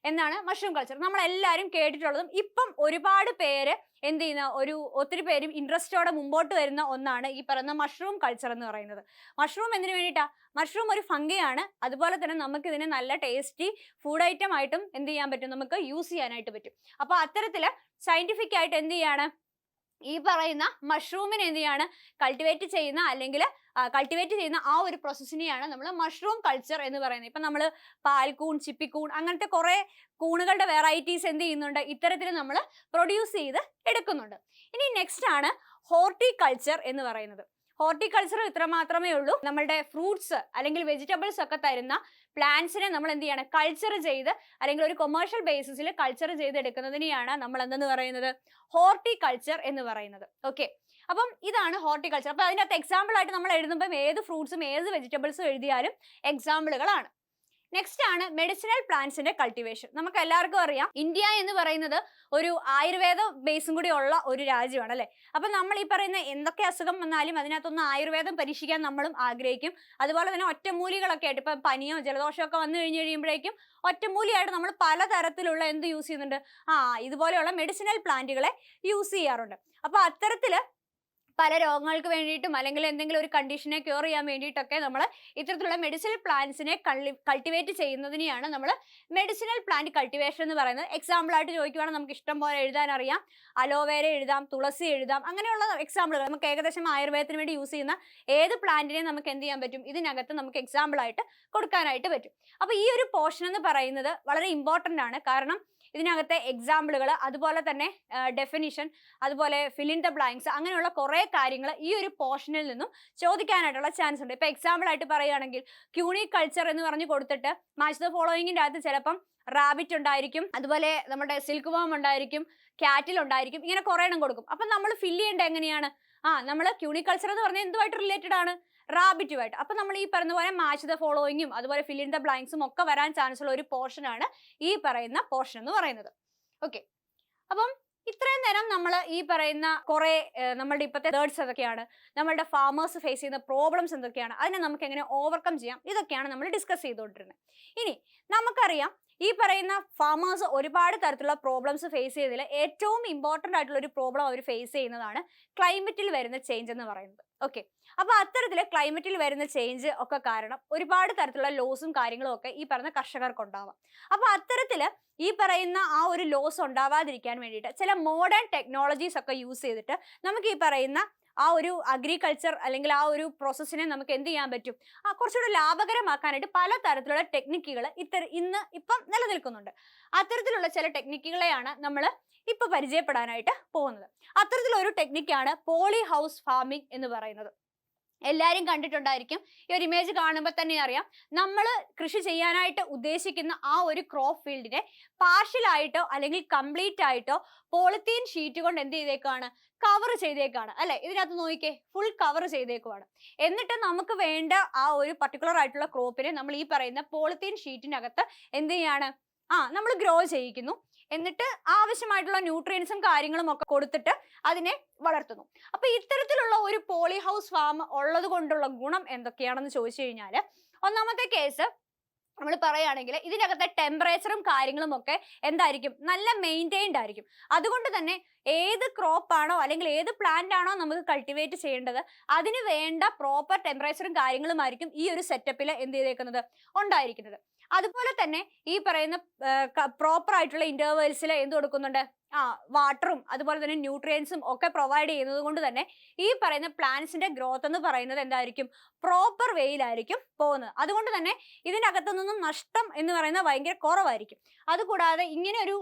Speaker 1: എന്താണ് മഷ്റൂം കൾച്ചർ? നമ്മൾ എല്ലാവരും കേട്ടിട്ടുള്ളതും ഇപ്പം ഒരുപാട് പേര് എന്ത് ചെയ്യുന്ന ഒത്തിരി പേരും ഇൻട്രസ്റ്റോടെ മുമ്പോട്ട് വരുന്ന ഒന്നാണ് ഈ പറയുന്ന മഷ്റൂം കൾച്ചർ എന്ന് പറയുന്നത്. മഷ്റൂം എന്തിനു വേണ്ടിയിട്ടാ? മഷ്റൂം ഒരു ഫംഗിയാണ്. അതുപോലെ തന്നെ നമുക്ക് ഇതിനെ നല്ല ടേസ്റ്റി ഫുഡ് ഐറ്റം ആയിട്ടും എന്ത് ചെയ്യാൻ പറ്റും, നമുക്ക് യൂസ് ചെയ്യാനായിട്ട് പറ്റും. അപ്പൊ അത്തരത്തില് സയന്റിഫിക് ആയിട്ട് എന്ത് ചെയ്യാണ്, ഈ പറയുന്ന മഷ്റൂമിനെ എന്ത് ചെയ്യാണ്, കൾട്ടിവേറ്റ് ചെയ്യുന്ന അല്ലെങ്കിൽ കൾട്ടിവേറ്റ് ചെയ്യുന്ന ആ ഒരു പ്രോസസ്സിനെയാണ് നമ്മൾ മഷ്റൂം കൾച്ചർ എന്ന് പറയുന്നത്. ഇപ്പൊ നമ്മൾ പാൽക്കൂൺ, ചിപ്പിക്കൂൺ, അങ്ങനത്തെ കുറെ കൂണുകളുടെ വെറൈറ്റീസ് എന്ത് ചെയ്യുന്നുണ്ട്, ഇത്തരത്തിൽ നമ്മൾ പ്രൊഡ്യൂസ് ചെയ്ത് എടുക്കുന്നുണ്ട്. ഇനി നെക്സ്റ്റ് ആണ് ഹോർട്ടിക്കൾച്ചർ എന്ന് പറയുന്നത്. ഹോർട്ടിക്കൾച്ചർ ഇത്ര മാത്രമേ ഉള്ളൂ, നമ്മളുടെ ഫ്രൂട്ട്സ് അല്ലെങ്കിൽ വെജിറ്റബിൾസ് ഒക്കെ തരുന്ന പ്ലാന്റ്സിനെ നമ്മൾ എന്ത് ചെയ്യണം, കൾച്ചർ ചെയ്ത് അല്ലെങ്കിൽ ഒരു കൊമേഴ്ഷ്യൽ ബേസിസിൽ കൾച്ചർ ചെയ്തെടുക്കുന്നതിനെയാണ് നമ്മൾ എന്തെന്ന് പറയുന്നത്, ഹോർട്ടിക്കൾച്ചർ എന്ന് പറയുന്നത്. ഓക്കെ, അപ്പം ഇതാണ് ഹോർട്ടിക്കൾച്ചർ. അപ്പൊ അതിനകത്ത് എക്സാമ്പിൾ ആയിട്ട് നമ്മൾ എഴുതുമ്പോൾ ഏത് ഫ്രൂട്ട്സും ഏത് വെജിറ്റബിൾസും എഴുതിയാലും എക്സാമ്പിളുകളാണ്. നെക്സ്റ്റ് ആണ് മെഡിസിനൽ പ്ലാന്റ്സിന്റെ കൾട്ടിവേഷൻ. നമുക്ക് എല്ലാവർക്കും അറിയാം ഇന്ത്യ എന്ന് പറയുന്നത് ഒരു ആയുർവേദ ബേസും കൂടി ഉള്ള ഒരു രാജ്യമാണ് അല്ലെ. അപ്പൊ നമ്മൾ ഈ പറയുന്ന എന്തൊക്കെ അസുഖം വന്നാലും അതിനകത്തൊന്ന് ആയുർവേദം പരീക്ഷിക്കാൻ നമ്മളും ആഗ്രഹിക്കും. അതുപോലെ തന്നെ ഒറ്റമൂലികളൊക്കെ ആയിട്ട് ഇപ്പൊ പനിയോ ജലദോഷമോ ഒക്കെ വന്നു കഴിയുമ്പോഴേക്കും ഒറ്റമൂലിയായിട്ട് നമ്മൾ പലതരത്തിലുള്ള എന്ത് യൂസ് ചെയ്യുന്നുണ്ട്, ഇതുപോലെയുള്ള മെഡിസിനൽ പ്ലാന്റുകളെ യൂസ് ചെയ്യാറുണ്ട്. അപ്പൊ അത്തരത്തില് പല രോഗങ്ങൾക്ക് വേണ്ടിയിട്ടും അല്ലെങ്കിൽ എന്തെങ്കിലും ഒരു കണ്ടീഷനെ ക്യൂർ ചെയ്യാൻ വേണ്ടിയിട്ടൊക്കെ നമ്മൾ ഇത്തരത്തിലുള്ള മെഡിസിനൽ പ്ലാന്റ്സിനെ കൾട്ടിവേറ്റ് ചെയ്യുന്നതിനെയാണ് നമ്മൾ മെഡിസിനൽ പ്ലാന്റ് കൾട്ടിവേഷൻ എന്ന് പറയുന്നത്. എക്സാമ്പിൾ ആയിട്ട് ചോദിക്കുവാണെങ്കിൽ നമുക്ക് ഇഷ്ടം പോലെ എഴുതാൻ അറിയാം. അലോവേര എഴുതാം, തുളസി എഴുതാം, അങ്ങനെയുള്ള എക്സാമ്പിളുകൾ നമുക്ക് ഏകദേശം ആയുർവേദത്തിന് വേണ്ടി യൂസ് ചെയ്യുന്ന ഏത് പ്ലാന്റിനെയും നമുക്ക് എന്ത് ചെയ്യാൻ പറ്റും, ഇതിനകത്ത് നമുക്ക് എക്സാമ്പിൾ ആയിട്ട് കൊടുക്കാനായിട്ട് പറ്റും. അപ്പൊ ഈ ഒരു പോർഷൻ എന്ന് പറയുന്നത് വളരെ ഇമ്പോർട്ടന്റ് ആണ്. കാരണം ഇതിനകത്തെ എക്സാമ്പിളുകൾ, അതുപോലെ തന്നെ ഡെഫിനിഷൻ, അതുപോലെ ഫിൽ ഇൻ ദ ബ്ലാങ്ക്സ്, അങ്ങനെയുള്ള കുറെ കാര്യങ്ങൾ ഈ ഒരു പോർഷനിൽ നിന്നും ചോദിക്കാനായിട്ടുള്ള ചാൻസ് ഉണ്ട്. ഇപ്പൊ എക്സാമ്പിൾ ആയിട്ട് പറയുകയാണെങ്കിൽ ക്യൂണിക്കൾച്ചർ എന്ന് പറഞ്ഞു കൊടുത്തിട്ട് മാച്ച് ദ ഫോളോയിങ്ങിന്റെ അകത്ത് ചിലപ്പം റാബിറ്റ് ഉണ്ടായിരിക്കും, അതുപോലെ നമ്മുടെ സിൽക്ക് വാം ഉണ്ടായിരിക്കും, കാറ്റിൽ ഉണ്ടായിരിക്കും, ഇങ്ങനെ കുറെ എണ്ണം കൊടുക്കും. അപ്പൊ നമ്മൾ ഫില്ല് ചെയ്യേണ്ടത് എങ്ങനെയാണ്, നമ്മൾ ക്യൂണിക്കൾച്ചർ എന്ന് പറഞ്ഞാൽ എന്തുമായിട്ട് റിലേറ്റഡ് ആണ്, റാബിറ്റുമായിട്ട്. അപ്പൊ നമ്മൾ ഈ പറയുന്ന പോലെ മാച്ച് ദ ഫോളോയിങ്ങും അതുപോലെ ഫിൽ ഇൻ ദ ബ്ലാങ്ക്സും ഒക്കെ വരാൻ ചാൻസ് ഉള്ള ഒരു പോർഷൻ ആണ് ഈ പറയുന്ന പോർഷൻ എന്ന് പറയുന്നത്. ഓക്കെ, അപ്പം ഇത്രയും നേരം നമ്മൾ ഈ പറയുന്ന കുറെ നമ്മളുടെ ഇപ്പോഴത്തെ തേർഡ്സ് എന്തൊക്കെയാണ്, നമ്മളുടെ ഫാമേഴ്സ് ഫേസ് ചെയ്യുന്ന പ്രോബ്ലംസ് എന്തൊക്കെയാണ്, അതിനെ നമുക്ക് എങ്ങനെ ഓവർകം ചെയ്യാം, ഇതൊക്കെയാണ് നമ്മൾ ഡിസ്കസ് ചെയ്തുകൊണ്ടിരുന്നത്. ഇനി നമുക്കറിയാം ഈ പറയുന്ന ഫാമേഴ്സ് ഒരുപാട് തരത്തിലുള്ള പ്രോബ്ലംസ് ഫേസ് ചെയ്തതിൽ ഏറ്റവും ഇമ്പോർട്ടൻ്റ് ആയിട്ടുള്ള ഒരു പ്രോബ്ലം അവർ ഫേസ് ചെയ്യുന്നതാണ് ക്ലൈമറ്റിൽ വരുന്ന ചേഞ്ച് എന്ന് പറയുന്നത്. ഓക്കെ, അപ്പൊ അത്തരത്തില് ക്ലൈമറ്റിൽ വരുന്ന ചേഞ്ച് ഒക്കെ കാരണം ഒരുപാട് തരത്തിലുള്ള ലോസും കാര്യങ്ങളും ഒക്കെ ഈ പറയുന്ന കർഷകർക്ക് ഉണ്ടാവാം. അപ്പൊ അത്തരത്തില് ഈ പറയുന്ന ആ ഒരു ലോസ് ഉണ്ടാവാതിരിക്കാൻ വേണ്ടിയിട്ട് ചില മോഡേൺ ടെക്നോളജീസ് ഒക്കെ യൂസ് ചെയ്തിട്ട് നമുക്ക് ഈ പറയുന്ന ആ ഒരു അഗ്രികൾച്ചർ അല്ലെങ്കിൽ ആ ഒരു പ്രോസസ്സിനെ നമുക്ക് എന്ത് ചെയ്യാൻ പറ്റും, കുറച്ചുകൂടെ ലാഭകരമാക്കാനായിട്ട് പല തരത്തിലുള്ള ടെക്നിക്കുകൾ ഇപ്പം നിലനിൽക്കുന്നുണ്ട്. അത്തരത്തിലുള്ള ചില ടെക്നിക്കുകളെയാണ് നമ്മൾ ഇപ്പൊ പരിചയപ്പെടാനായിട്ട് പോകുന്നത്. അത്തരത്തിലൊരു ടെക്നിക്കാണ് പോളി ഹൗസ് ഫാമിംഗ് എന്ന് പറയുന്നത്. എല്ലാവരും കണ്ടിട്ടുണ്ടായിരിക്കും. ഈ ഒരു ഇമേജ് കാണുമ്പോൾ തന്നെ അറിയാം, നമ്മൾ കൃഷി ചെയ്യാനായിട്ട് ഉദ്ദേശിക്കുന്ന ആ ഒരു ക്രോപ്പ് ഫീൽഡിനെ പാർഷ്യലായിട്ടോ അല്ലെങ്കിൽ കംപ്ലീറ്റ് ആയിട്ടോ പോളിത്തീൻ ഷീറ്റ് കൊണ്ട് എന്ത് ചെയ്തേക്കാണ്, കവർ ചെയ്തേക്കാണ് അല്ലെ. ഇതിനകത്ത് നോക്കിക്കേ, ഫുൾ കവർ ചെയ്തേക്കുവാണ്. എന്നിട്ട് നമുക്ക് വേണ്ട ആ ഒരു പർട്ടിക്കുലർ ആയിട്ടുള്ള ക്രോപ്പിനെ നമ്മൾ ഈ പറയുന്ന പോളിത്തീൻ ഷീറ്റിനകത്ത് എന്ത് ചെയ്യാണ്, നമ്മൾ ഗ്രോ ചെയ്യിക്കുന്നു. എന്നിട്ട് ആവശ്യമായിട്ടുള്ള ന്യൂട്രിയൻസും കാര്യങ്ങളും ഒക്കെ കൊടുത്തിട്ട് അതിനെ വളർത്തുന്നു. അപ്പൊ ഇത്തരത്തിലുള്ള ഒരു പോളി ഹൗസ് ഫാം ഉള്ളത് കൊണ്ടുള്ള ഗുണം എന്തൊക്കെയാണെന്ന് ചോദിച്ചു കഴിഞ്ഞാൽ, ഒന്നാമത്തെ കേസ് നമ്മൾ പറയുകയാണെങ്കിൽ ഇതിനകത്തെ ടെമ്പറേച്ചറും കാര്യങ്ങളും ഒക്കെ എന്തായിരിക്കും, നല്ല മെയിൻറ്റൈൻഡ് ആയിരിക്കും. അതുകൊണ്ട് തന്നെ ഏത് ക്രോപ്പ് ആണോ അല്ലെങ്കിൽ ഏത് പ്ലാന്റ് ആണോ നമുക്ക് കൾട്ടിവേറ്റ് ചെയ്യേണ്ടത് അതിന് വേണ്ട പ്രോപ്പർ ടെമ്പറേച്ചറും കാര്യങ്ങളുമായിരിക്കും ഈ ഒരു സെറ്റപ്പിൽ എന്ത് ചെയ്തേക്കുന്നത്, ഉണ്ടായിരിക്കുന്നത്. അതുപോലെ തന്നെ ഈ പറയുന്ന പ്രോപ്പർ ആയിട്ടുള്ള ഇന്റർവെൽസിൽ എന്ത് കൊടുക്കുന്നുണ്ട്, വാട്ടറും അതുപോലെ തന്നെ ന്യൂട്രിയൻസും ഒക്കെ പ്രൊവൈഡ് ചെയ്യുന്നത് കൊണ്ട് തന്നെ ഈ പറയുന്ന പ്ലാന്റ്സിന്റെ ഗ്രോത്ത് എന്ന് പറയുന്നത് എന്തായിരിക്കും, പ്രോപ്പർ വേയിലായിരിക്കും പോകുന്നത്. അതുകൊണ്ട് തന്നെ ഇതിനകത്തു നിന്നും നഷ്ടം എന്ന് പറയുന്നത് ഭയങ്കര കുറവായിരിക്കും. അതുകൂടാതെ ഇങ്ങനെ ഒരു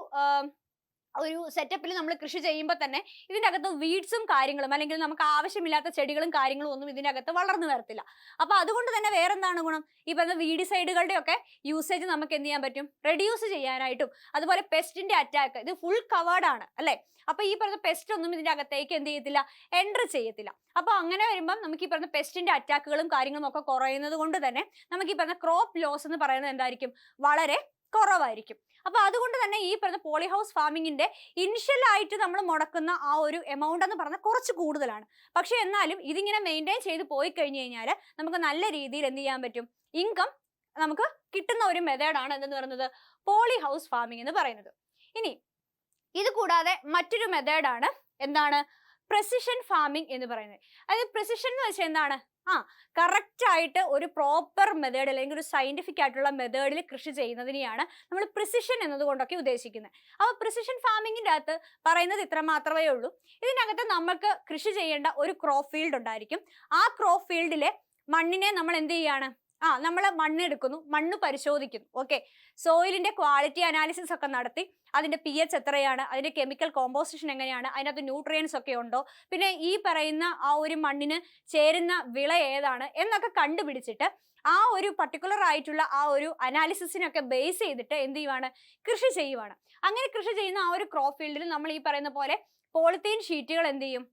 Speaker 1: സെറ്റപ്പിൽ നമ്മൾ കൃഷി ചെയ്യുമ്പോൾ തന്നെ ഇതിൻ്റെ അകത്ത് വീഡ്സും കാര്യങ്ങളും അല്ലെങ്കിൽ നമുക്ക് ആവശ്യമില്ലാത്ത ചെടികളും കാര്യങ്ങളും ഒന്നും ഇതിൻ്റെ അകത്ത് വളർന്നു വരത്തില്ല. അപ്പൊ അതുകൊണ്ട് തന്നെ വേറെ എന്താണ് ഗുണം, ഈ പറഞ്ഞ വീഡിസൈഡുകളുടെ ഒക്കെ യൂസേജ് നമുക്ക് എന്ത് ചെയ്യാൻ പറ്റും, റെഡ്യൂസ് ചെയ്യാനായിട്ടും. അതുപോലെ പെസ്റ്റിന്റെ അറ്റാക്ക് ഇത് ഫുൾ കവേർഡ് ആണ് അല്ലെ. അപ്പൊ ഈ പറഞ്ഞ പെസ്റ്റ് ഒന്നും ഇതിന്റെ അകത്തേക്ക് എന്ത് ചെയ്യത്തില്ല, എൻറ്റർ ചെയ്യത്തില്ല. അപ്പൊ അങ്ങനെ വരുമ്പോൾ നമുക്ക് ഈ പറഞ്ഞ പെസ്റ്റിന്റെ അറ്റാക്കുകളും കാര്യങ്ങളും ഒക്കെ കുറയുന്നത് കൊണ്ട് തന്നെ നമുക്ക് ഈ പറഞ്ഞ ക്രോപ്പ് ലോസ് എന്ന് പറയുന്നത് എന്തായിരിക്കും, വളരെ കുറവായിരിക്കും. അപ്പൊ അതുകൊണ്ട് തന്നെ ഈ പറഞ്ഞ പോളി ഹൗസ് ഫാമിങ്ങിന്റെ ഇനിഷ്യൽ ആയിട്ട് നമ്മൾ മുടക്കുന്ന ആ ഒരു എമൗണ്ട് എന്ന് പറഞ്ഞാൽ കുറച്ച് കൂടുതലാണ്. പക്ഷെ എന്നാലും ഇതിങ്ങനെ മെയിൻറ്റെയിൻ ചെയ്ത് പോയി കഴിഞ്ഞു കഴിഞ്ഞാൽ നമുക്ക് നല്ല രീതിയിൽ എന്ത് ചെയ്യാൻ പറ്റും, ഇൻകം നമുക്ക് കിട്ടുന്ന ഒരു മെത്തേഡാണ് എന്തെന്ന് പറയുന്നത് പോളി ഹൗസ് ഫാമിംഗ് എന്ന് പറയുന്നത്. ഇനി ഇത് കൂടാതെ മറ്റൊരു മെത്തേഡാണ് എന്താണ്, പ്രെസിഷൻ ഫാമിംഗ് എന്ന് പറയുന്നത്. അതായത് പ്രെസിഷൻ എന്ന് വെച്ചാൽ എന്താണ്, കറക്റ്റ് ആയിട്ട് ഒരു പ്രോപ്പർ മെത്തേഡ് അല്ലെങ്കിൽ ഒരു സയന്റിഫിക് ആയിട്ടുള്ള മെത്തേഡിൽ കൃഷി ചെയ്യുന്നതിനെയാണ് നമ്മൾ പ്രിസിഷൻ എന്നതുകൊണ്ടൊക്കെ ഉദ്ദേശിക്കുന്നത്. അപ്പോൾ പ്രിസിഷൻ ഫാമിങ്ങിൻ്റെ അകത്ത് പറയുന്നത് ഇത്ര മാത്രമേ ഉള്ളൂ. ഇതിനകത്ത് നമുക്ക് കൃഷി ചെയ്യേണ്ട ഒരു ക്രോപ്പ് ഫീൽഡ് ഉണ്ടായിരിക്കും. ആ ക്രോപ്പ് ഫീൽഡിലെ മണ്ണിനെ നമ്മൾ എന്ത് ചെയ്യാണ്, നമ്മൾ മണ്ണെടുക്കുന്നു, മണ്ണ് പരിശോധിക്കുന്നു. ഓക്കെ, സോയിലിന്റെ ക്വാളിറ്റി അനാലിസിസ് ഒക്കെ നടത്തി അതിന്റെ pH എത്രയാണ്, അതിന്റെ കെമിക്കൽ കോമ്പോസിഷൻ എങ്ങനെയാണ്, അതിനകത്ത് ന്യൂട്രിയൻസ് ഒക്കെ ഉണ്ടോ, പിന്നെ ഈ പറയുന്ന ആ ഒരു മണ്ണിന് ചേരുന്ന വിള ഏതാണ് എന്നൊക്കെ കണ്ടുപിടിച്ചിട്ട് ആ ഒരു പർട്ടിക്കുലർ ആയിട്ടുള്ള ആ ഒരു അനാലിസിസിനൊക്കെ ബേസ് ചെയ്തിട്ട് എന്ത് ചെയ്യുവാണ്, കൃഷി ചെയ്യുവാണ്. അങ്ങനെ കൃഷി ചെയ്യുന്ന ആ ഒരു ക്രോപ്പ് ഫീൽഡിൽ നമ്മൾ ഈ പറയുന്ന പോലെ പോളിത്തീൻ ഷീറ്റുകൾ എന്ത് ചെയ്യും,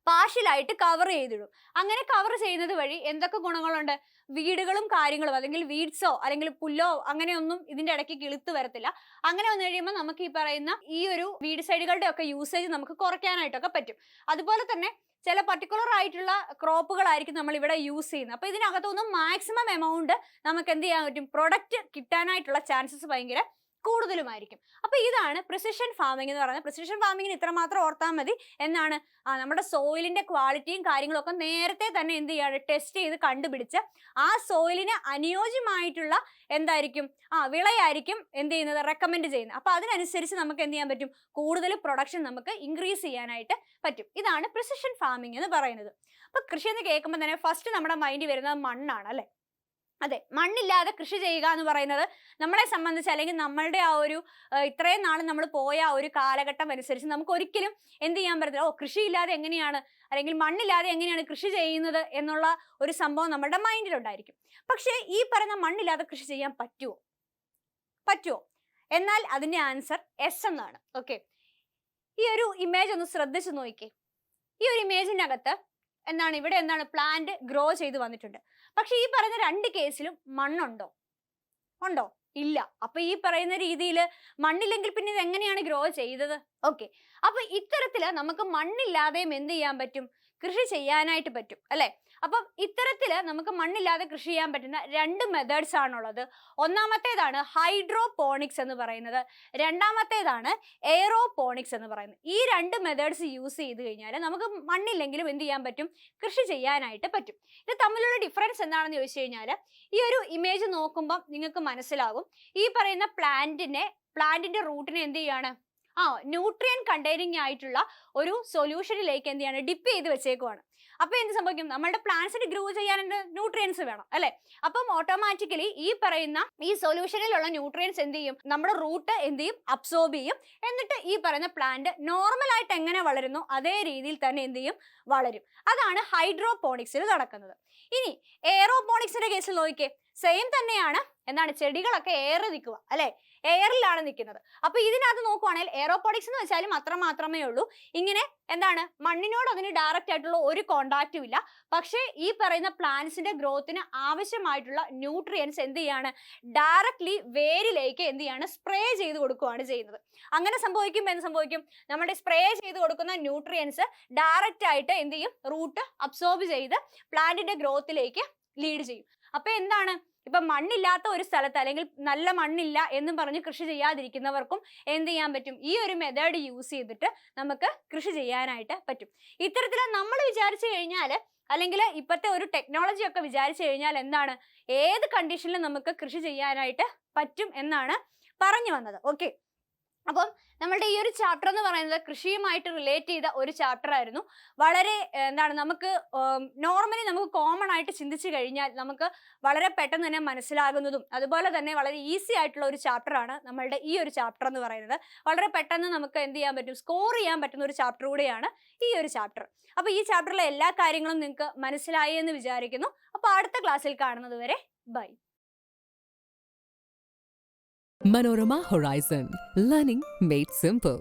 Speaker 1: പാർഷ്യലായിട്ട് കവർ ചെയ്തിടും. അങ്ങനെ കവർ ചെയ്യുന്നത് വഴി എന്തൊക്കെ ഗുണങ്ങളുണ്ട്, വീടുകളും കാര്യങ്ങളും അല്ലെങ്കിൽ വീഡ്സോ അല്ലെങ്കിൽ പുല്ലോ അങ്ങനെയൊന്നും ഇതിന്റെ ഇടയ്ക്ക് കിളുത്ത് വരത്തില്ല. അങ്ങനെ വന്നു കഴിയുമ്പോൾ നമുക്ക് ഈ പറയുന്ന ഈ ഒരു വീഡിസൈഡുകളുടെ ഒക്കെ യൂസേജ് നമുക്ക് കുറയ്ക്കാനായിട്ടൊക്കെ പറ്റും. അതുപോലെ തന്നെ ചില പർട്ടിക്കുലർ ആയിട്ടുള്ള ക്രോപ്പുകളായിരിക്കും നമ്മൾ ഇവിടെ യൂസ് ചെയ്യുന്നത്. അപ്പൊ ഇതിനകത്തൊന്നും മാക്സിമം എമൗണ്ട് നമുക്ക് എന്ത് ചെയ്യാൻ പറ്റും, പ്രൊഡക്റ്റ് കിട്ടാനായിട്ടുള്ള ചാൻസസ് ഭയങ്കര കൂടുതലുമായിരിക്കും. അപ്പൊ ഇതാണ് പ്രിസിഷൻ ഫാമിംഗ് എന്ന് പറയുന്നത്. പ്രിസിഷൻ ഫാമിങ്ങിന് ഇത്രമാത്രം ഓർത്താൽ മതി. എന്നാണ്, നമ്മുടെ സോയിലിന്റെ ക്വാളിറ്റിയും കാര്യങ്ങളും ഒക്കെ നേരത്തെ തന്നെ എന്ത് ചെയ്യാണ്, ടെസ്റ്റ് ചെയ്ത് കണ്ടുപിടിച്ച് ആ സോയിലിന് അനുയോജ്യമായിട്ടുള്ള എന്തായിരിക്കും, വിളയായിരിക്കും എന്ത് ചെയ്യുന്നത്, റെക്കമെൻഡ് ചെയ്യുന്നത്. അപ്പൊ അതിനനുസരിച്ച് നമുക്ക് എന്ത് ചെയ്യാൻ പറ്റും, കൂടുതൽ പ്രൊഡക്ഷൻ നമുക്ക് ഇൻക്രീസ് ചെയ്യാനായിട്ട് പറ്റും. ഇതാണ് പ്രിസിഷൻ ഫാമിംഗ് എന്ന് പറയുന്നത്. അപ്പൊ കൃഷി എന്ന് കേൾക്കുമ്പോൾ തന്നെ ഫസ്റ്റ് നമ്മുടെ മൈൻഡിൽ വരുന്നത് മണ്ണാണ് അല്ലെ. അതെ, മണ്ണില്ലാതെ കൃഷി ചെയ്യുക എന്ന് പറയുന്നത് നമ്മളെ സംബന്ധിച്ച് അല്ലെങ്കിൽ നമ്മളുടെ ആ ഒരു ഇത്രയും നാൾ നമ്മൾ പോയ ആ ഒരു കാലഘട്ടം അനുസരിച്ച് നമുക്ക് ഒരിക്കലും എന്ത് ചെയ്യാൻ പറ്റത്തില്ല, കൃഷിയില്ലാതെ എങ്ങനെയാണ് അല്ലെങ്കിൽ മണ്ണില്ലാതെ എങ്ങനെയാണ് കൃഷി ചെയ്യുന്നത് എന്നുള്ള ഒരു സംഭവം നമ്മുടെ മൈൻഡിലുണ്ടായിരിക്കും. പക്ഷേ ഈ പറയുന്ന മണ്ണില്ലാതെ കൃഷി ചെയ്യാൻ പറ്റുമോ? എന്നാൽ അതിന്റെ ആൻസർ എസ് എന്നാണ്. ഓക്കെ, ഈ ഒരു ഇമേജ് ഒന്ന് ശ്രദ്ധിച്ചു നോക്കിക്കേ. ഈ ഒരു ഇമേജിനകത്ത് എന്താണ്, ഇവിടെ എന്താണ്, പ്ലാന്റ് ഗ്രോ ചെയ്ത് വന്നിട്ടുണ്ട്. പക്ഷെ ഈ പറയുന്ന രണ്ട് കേസിലും മണ്ണുണ്ടോ? ഇല്ല. അപ്പൊ ഈ പറയുന്ന രീതിയിൽ മണ്ണില്ലെങ്കിൽ പിന്നെ ഇത് എങ്ങനെയാണ് ഗ്രോ ചെയ്തത്? ഓക്കെ, അപ്പൊ ഇത്തരത്തില് നമുക്ക് മണ്ണില്ലാതെയും എന്ത് ചെയ്യാൻ പറ്റും, കൃഷി ചെയ്യാനായിട്ട് പറ്റും അല്ലെ. അപ്പം ഇത്തരത്തില് നമുക്ക് മണ്ണില്ലാതെ കൃഷി ചെയ്യാൻ പറ്റുന്ന രണ്ട് മെത്തേഡ്സ് ആണുള്ളത്. ഒന്നാമത്തേതാണ് ഹൈഡ്രോപോണിക്സ് എന്ന് പറയുന്നത്, രണ്ടാമത്തേതാണ് എയറോപോണിക്സ് എന്ന് പറയുന്നത്. ഈ രണ്ട് മെത്തേഡ്സ് യൂസ് ചെയ്ത് കഴിഞ്ഞാൽ നമുക്ക് മണ്ണില്ലെങ്കിലും എന്ത് ചെയ്യാൻ പറ്റും, കൃഷി ചെയ്യാനായിട്ട് പറ്റും. ഇത് തമ്മിലുള്ള ഡിഫറൻസ് എന്താണെന്ന് ചോദിച്ചു കഴിഞ്ഞാൽ, ഈ ഒരു ഇമേജ് നോക്കുമ്പോൾ നിങ്ങൾക്ക് മനസ്സിലാകും, ഈ പറയുന്ന പ്ലാന്റിന്റെ റൂട്ടിനെ എന്ത് ചെയ്യാണ്, ന്യൂട്രിയൻ കണ്ടെയ്നിങ് ആയിട്ടുള്ള ഒരു സൊല്യൂഷനിലേക്ക് എന്ത് ചെയ്യാണ്, ഡിപ്പ് ചെയ്ത് വെച്ചേക്കുവാണ്. അപ്പൊ എന്ത് സംഭവിക്കും, നമ്മളുടെ പ്ലാന്റ്സിന് ഗ്രോ ചെയ്യാൻ ന്യൂട്രിയൻസ് വേണം അല്ലെ. അപ്പം ഓട്ടോമാറ്റിക്കലി ഈ പറയുന്ന ഈ സൊല്യൂഷനിലുള്ള ന്യൂട്രിയൻസ് എന്ത് ചെയ്യും, നമ്മുടെ റൂട്ട് എന്ത് ചെയ്യും, അബ്സോർബ് ചെയ്യും. എന്നിട്ട് ഈ പറയുന്ന പ്ലാന്റ് നോർമൽ ആയിട്ട് എങ്ങനെ വളരുന്നു അതേ രീതിയിൽ തന്നെ എന്ത് ചെയ്യും, വളരും. അതാണ് ഹൈഡ്രോപോണിക്സിൽ നടക്കുന്നത്. ഇനി എയറോപോണിക്സിന്റെ കേസിൽ നോക്കിക്കേ, സെയിം തന്നെയാണ്. എന്താണ്, ചെടികളൊക്കെ ഏറി നിൽക്കുക അല്ലെ. എയറിലാണ് നിൽക്കുന്നത്. അപ്പൊ ഇതിനകത്ത് നോക്കുവാണെങ്കിൽ എയറോപോണിക്സ് എന്ന് വെച്ചാലും അത്ര മാത്രമേ ഉള്ളൂ. ഇങ്ങനെ എന്താണ്, മണ്ണിനോട് അതിന് ഡയറക്റ്റ് ആയിട്ടുള്ള ഒരു കോണ്ടാക്റ്റും ഇല്ല. പക്ഷേ ഈ പറയുന്ന പ്ലാന്റ്സിന്റെ ഗ്രോത്തിന് ആവശ്യമായിട്ടുള്ള ന്യൂട്രിയൻസ് എന്ത് ചെയ്യാണ്, ഡയറക്ട്ലി വേരിലേക്ക് എന്ത് ചെയ്യാണ്, സ്പ്രേ ചെയ്ത് കൊടുക്കുകയാണ് ചെയ്യുന്നത്. അങ്ങനെ സംഭവിക്കുമ്പോൾ എന്ത് സംഭവിക്കും, നമ്മുടെ സ്പ്രേ ചെയ്ത് കൊടുക്കുന്ന ന്യൂട്രിയൻസ് ഡയറക്റ്റ് ആയിട്ട് എന്ത് ചെയ്യും, റൂട്ട് അബ്സോർബ് ചെയ്ത് പ്ലാന്റിന്റെ ഗ്രോത്തിലേക്ക് ലീഡ് ചെയ്യും. അപ്പൊ എന്താണ്, ഇപ്പൊ മണ്ണില്ലാത്ത ഒരു സ്ഥലത്ത് അല്ലെങ്കിൽ നല്ല മണ്ണില്ല എന്നും പറഞ്ഞ് കൃഷി ചെയ്യാതിരിക്കുന്നവർക്കും എന്ത് ചെയ്യാൻ പറ്റും, ഈ ഒരു മെത്തേഡ് യൂസ് ചെയ്തിട്ട് നമുക്ക് കൃഷി ചെയ്യാനായിട്ട് പറ്റും. ഇത്തരത്തിൽ നമ്മൾ വിചാരിച്ചു കഴിഞ്ഞാൽ, അല്ലെങ്കിൽ ഇപ്പോഴത്തെ ഒരു ടെക്നോളജി ഒക്കെ വിചാരിച്ചു കഴിഞ്ഞാൽ എന്താണ്, ഏത് കണ്ടീഷനിലും നമുക്ക് കൃഷി ചെയ്യാനായിട്ട് പറ്റും എന്നാണ് പറഞ്ഞു വന്നത്. ഓക്കെ, അപ്പം നമ്മളുടെ ഈ ഒരു ചാപ്റ്റർ എന്ന് പറയുന്നത് കൃഷിയുമായിട്ട് റിലേറ്റ് ചെയ്ത ഒരു ചാപ്റ്റർ ആയിരുന്നു. വളരെ എന്താണ്, നമുക്ക് നോർമലി നമുക്ക് കോമൺ ആയിട്ട് ചിന്തിച്ചു കഴിഞ്ഞാൽ നമുക്ക് വളരെ പെട്ടെന്ന് തന്നെ മനസ്സിലാകുന്നതും അതുപോലെ തന്നെ വളരെ ഈസി ആയിട്ടുള്ള ഒരു ചാപ്റ്റർ ആണ് നമ്മളുടെ ഈ ഒരു ചാപ്റ്റർ എന്ന് പറയുന്നത്. വളരെ പെട്ടെന്ന് നമുക്ക് എന്ത് ചെയ്യാൻ പറ്റും, സ്കോർ ചെയ്യാൻ പറ്റുന്ന ഒരു ചാപ്റ്റർ കൂടെയാണ് ഈ ഒരു ചാപ്റ്റർ. അപ്പൊ ഈ ചാപ്റ്ററിലെ എല്ലാ കാര്യങ്ങളും നിങ്ങൾക്ക് മനസ്സിലായി എന്ന് വിചാരിക്കുന്നു. അപ്പൊ അടുത്ത ക്ലാസ്സിൽ കാണുന്നത് വരെ by.
Speaker 2: Manorama Horizon. Learning made simple.